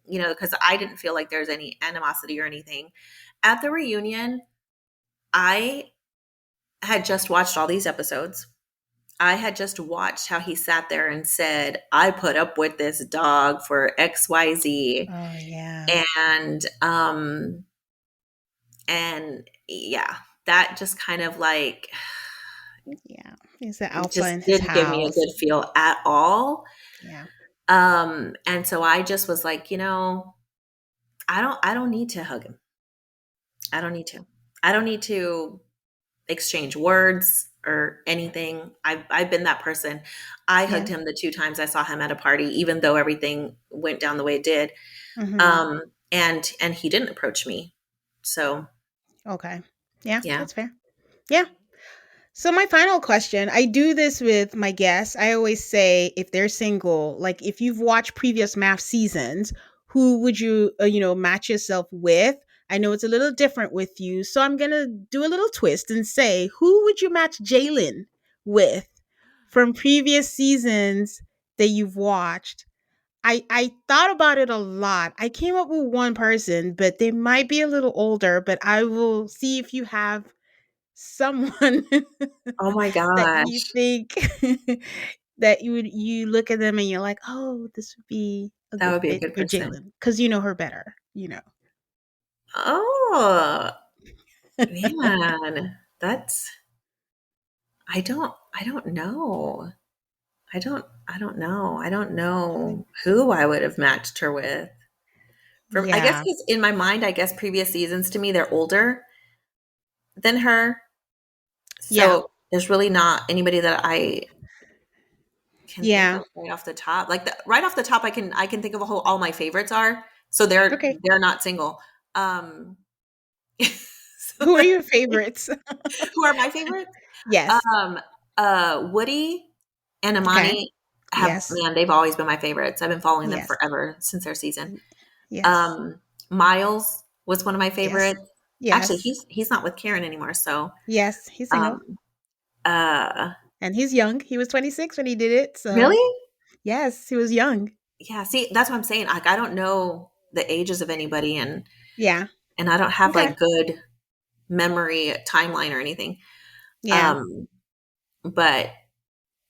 because I didn't feel like there's any animosity or anything. At the reunion, I had just watched all these episodes. I had just watched how he sat there and said, I put up with this dog for XYZ. Oh yeah. And yeah, that just kind of like, Yeah. He's the alpha just in his didn't give me a house. good feel at all. Yeah. And so I just was like, I don't need to hug him. I don't need to. I don't need to exchange words or anything. I've been that person. I hugged Yeah. him the 2 times I saw him at a party, even though everything went down the way it did. Mhm. And he didn't approach me. So Okay. Yeah, yeah. that's fair. Yeah. So my final question, I do this with my guests. I always say if they're single, like if you've watched previous MAFS seasons, who would you match yourself with? I know it's a little different with you, so I'm going to do a little twist and say, who would you match Jalen with from previous seasons that you've watched? I thought about it a lot. I came up with one person, but they might be a little older, but I will see if you have someone Oh my that you gosh. think that you look at them and you're like, "Oh, this would be a That good would be a fit good for person. Jalen because you know her better, you know." Oh, man. That's I don't know. I don't know. I don't know who I would have matched her with. I guess Yeah. 'cause in my mind, I guess previous seasons to me, they're older than her. Yeah. So there's really not anybody that I can think Yeah. of right off the top. Like right off the top, I can think of all my favorites are. So they're Okay. they're not single. Um, so Who are let's your see. favorites? Who are my favorites? Yes. Um, Woody and Okay. Amani Yes. they've always been my favorites. I've been following them Yes. forever since their season. Yes. Um, Miles was one of my Yes. favorites. Actually, Yes. he's not with Karen anymore. So, Yes. He's single. um, uh, And he's young. He was 26 when he did it. So, really? yes, he was young. Yeah. See, that's what I'm saying. Like, I don't know the ages of anybody, Yeah. and I don't have Okay. like good memory timeline or anything. Yeah. Um, but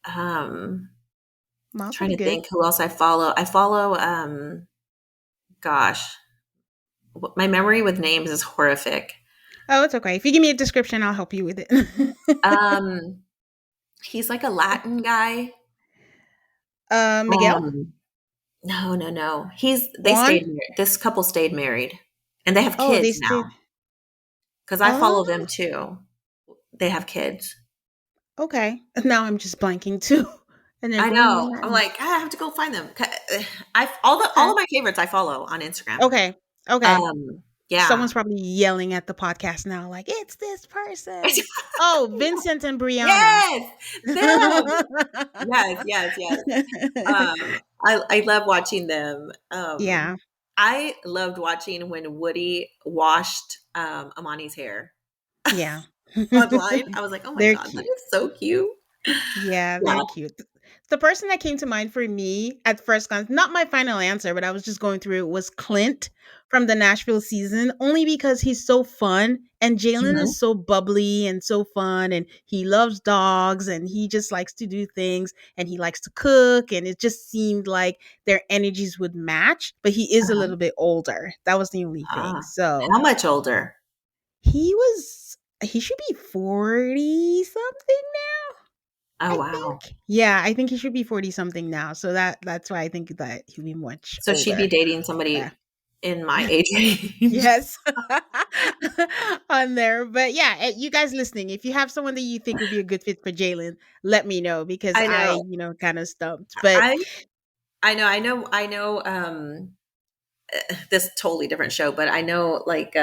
um, Miles would trying be to good. think who else I follow. I follow. Gosh, my memory with names is horrific. Oh, it's okay. If you give me a description, I'll help you with it. Um, he's like a Latin guy. Miguel? Um, no, no, no. They Juan? stayed married. This couple stayed married, and they have Oh, they kids stayed. now. Because I follow them Oh, too. They have kids. okay. Now I'm just blanking too. And they're I going know. I'm Latin. like, I have to go find them. All Okay. of my favorites I follow on Instagram. Okay. Okay. Yeah. Someone's probably yelling at the podcast now, like, it's this person. Oh, Vincent and Brianna. Yes, them. Yes, yes, yes. I love watching them. Yeah. I loved watching when Woody washed Amani's hair Yeah. online. I was like, oh my They're god, that cute. is so cute. Yeah, Yeah. very cute. The person that came to mind for me at first glance, not my final answer, but I was just going through it, was Clint from the Nashville season, only because he's so fun and Jalen Mhm. is so bubbly and so fun and he loves dogs and he just likes to do things and he likes to cook and it just seemed like their energies would match, but he is a Uh-huh. little bit older. That was the only thing. Ah. So, How much older? he should be 40 something, Oh, I wow. think. Yeah, I think he should be 40 something now. So that's why I think that he'll be much So she'd be older. dating Yeah. somebody in my age range. Yes. On there. But yeah, you guys listening, if you have someone that you think would be a good fit for Jalen, let me know because I I, know. kind of stumped. But I this totally different show, but I know like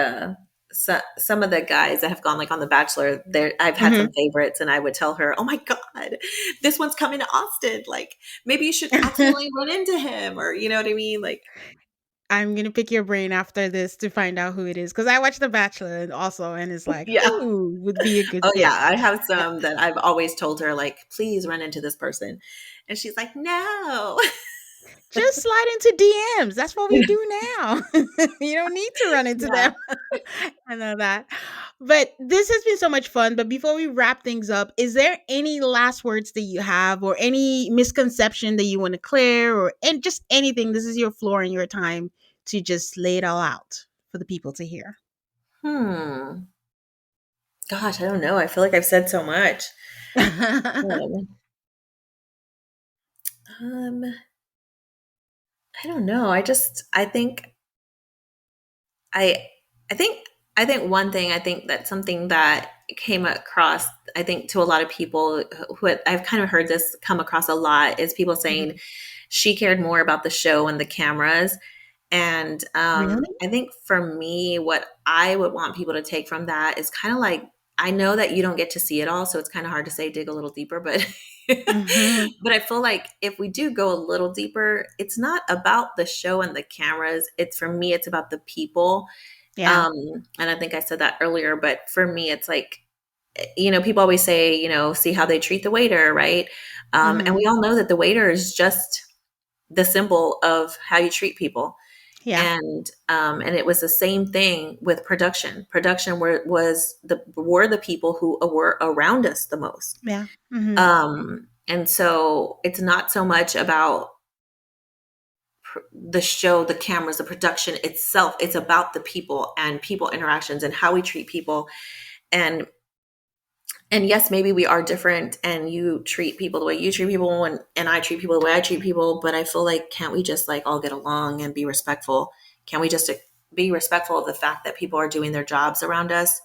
some of the guys that have gone like on The Bachelor, there I've had some mhm. favorites, and I would tell her, "Oh my God, this one's coming to Austin. Like maybe you should accidentally run into him, or you know what I mean? Like I'm gonna pick your brain after this to find out who it is because I watched The Bachelor and also, and it's like yeah, who would be a good oh yeah, fit. I have Yeah. some that I've always told her like, please run into this person, and she's like, no, Just slide into DMs. That's what we do now. You don't need to run into yeah. them. I know that. But this has been so much fun. But before we wrap things up, is there any last words that you have or any misconception that you want to clear or and just anything? This is your floor and your time to just lay it all out for the people to hear. Hmm. Gosh, I don't know. I feel like I've said so much. Um, um, I don't know. I think I I think I think one thing I think that something that came across I think to a lot of people I've kind of heard this come across a lot is people saying Mhm. she cared more about the show and the cameras. And Really? I think for me, what I would want people to take from that is kind of like I know that you don't get to see it all, so it's kind of hard to say dig a little deeper, but Hmm. but I feel like if we do go a little deeper, it's not about the show and the cameras. It's for me, it's about the people. Yeah. And I think I said that earlier, but for me, it's like, people always say, see how they treat the waiter, right? And Hmm. we all know that the waiter is just the symbol of how you treat people. Yeah. And it was the same thing with production. Production were the people who were around us the most. Yeah. Hmm. And so it's not so much about the show, the cameras, the production itself. It's about the people and people interactions and how we treat people. And and yes, maybe we are different, and you treat people the way you treat people, and I treat people the way I treat people. But I feel like, can't we just like all get along and be respectful? Can we just be respectful of the fact that people are doing their jobs around us?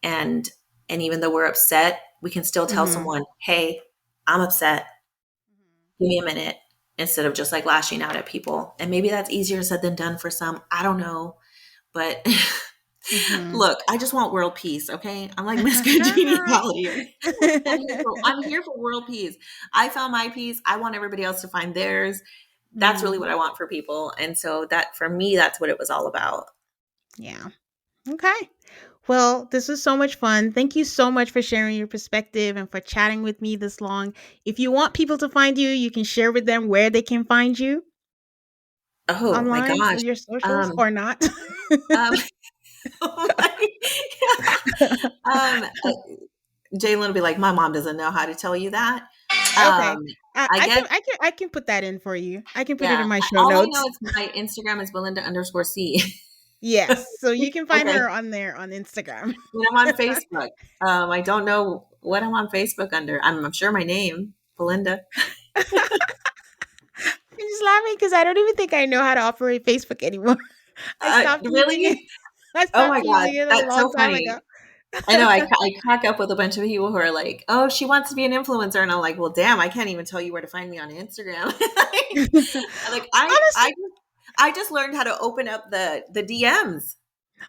And and even though we're upset, we can still tell Hmm. someone, "Hey, I'm upset. Give me a minute." Instead of just like lashing out at people. And maybe that's easier said than done for some. I don't know. But Hmm. look, I just want world peace, okay? I'm like Miss Congeniality. I'm here for world peace. I found my peace. I want everybody else to find theirs. That's really Mm, what I want for people. And so that for me, that's what it was all about. yeah. Okay. Well, this was so much fun. Thank you so much for sharing your perspective and for chatting with me this long. If you want people to find you, you can share with them where they can find you Oh my online gosh. for your socials Um, or not. um, oh um, uh, Jalen will be like, my mom doesn't know how to tell you that. Okay. Um, I I guess, can I can put that in for you. I can put it yeah. in my show All I know notes. is my Instagram is Belynda_C. Yes. So you can find Okay. her on there on Instagram. When I'm on Facebook, I don't know what I'm on Facebook under. I'm sure my name, Belinda. I'm just laughing because I don't even think I know how to operate Facebook anymore. I stopped using it. Really? I Oh stopped my God, using it a that's so long time funny. ago. I know. I crack up with a bunch of people who are like, "Oh, she wants to be an influencer," and I'm like, "Well, damn, I can't even tell you where to find me on Instagram." Like Honestly, I just learned how to open up the DMs,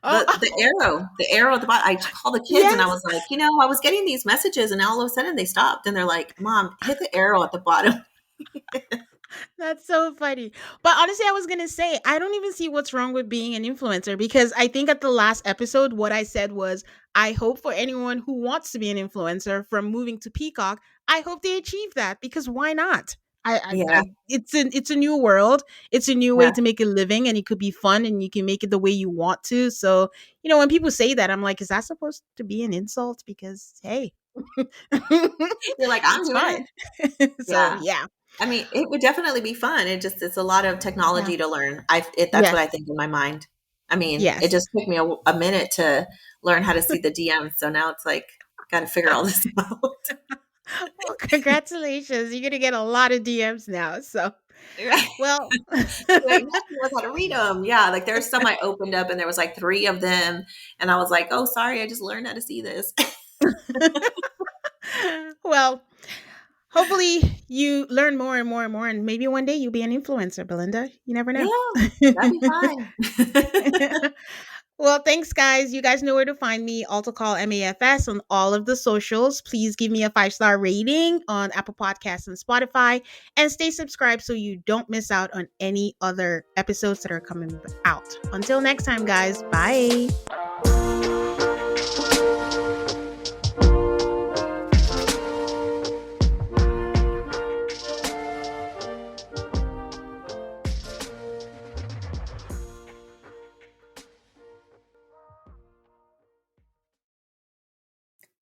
oh, the arrow at the bottom. I called the kids and I yes. was like, I was getting these messages, and all of a sudden they stopped, and they're like, "Mom, hit the arrow at the bottom." That's so funny. But honestly, I was going to say, I don't even see what's wrong with being an influencer because I think at the last episode, what I said was, I hope for anyone who wants to be an influencer from moving to Peacock, I hope they achieve that because why not? Yeah. It's a new world. It's a new way Yeah. to make a living, and it could be fun, and you can make it the way you want to. So, when people say that, I'm like, is that supposed to be an insult? Because hey, You're like, I'm it's doing it. fine. So Yeah. yeah, I mean, it would definitely be fun. It's a lot of yeah, technology to learn. That's what yes, I think in my mind. I mean, it yes. just took me a minute to learn how to see the DMs. So now it's like, got to figure all this out. Well, congratulations. You're going to get a lot of DMs now. So, Right. well, Like, now she knows how to read them. Yeah. Like there's some I opened up and there was like 3 of them. And I was like, oh, sorry. I just learned how to see this. well, hopefully you learn more and more and more. And maybe one day you'll be an influencer, Belinda. You never know. Yeah. That'd be fine. Well, thanks, guys. You guys know where to find me. Also call MAFS on all of the socials. Please give me a 5-star rating on Apple Podcasts and Spotify. And stay subscribed so you don't miss out on any other episodes that are coming out. Until next time, guys. Bye.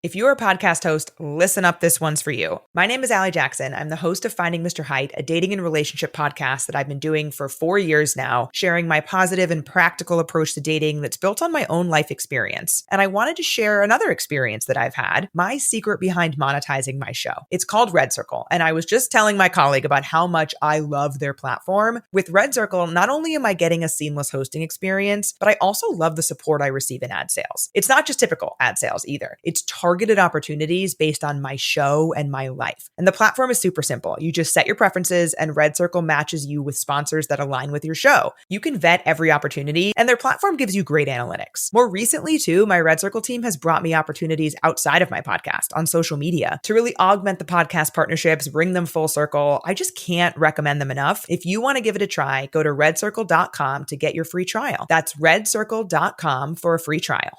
If you're a podcast host, listen up. This one's for you. My name is Allie Jackson. I'm the host of Finding Mr. Height, a dating and relationship podcast that I've been doing for 4 years now, sharing my positive and practical approach to dating that's built on my own life experience. And I wanted to share another experience that I've had, my secret behind monetizing my show. It's called Red Circle. And I was just telling my colleague about how much I love their platform. With Red Circle, not only am I getting a seamless hosting experience, but I also love the support I receive in ad sales. It's not just typical ad sales either. It's targeted opportunities based on my show and my life. And the platform is super simple. You just set your preferences and Red Circle matches you with sponsors that align with your show. You can vet every opportunity and their platform gives you great analytics. More recently too, my Red Circle team has brought me opportunities outside of my podcast on social media to really augment the podcast partnerships, bring them full circle. I just can't recommend them enough. If you want to give it a try, go to redcircle.com to get your free trial. That's redcircle.com for a free trial.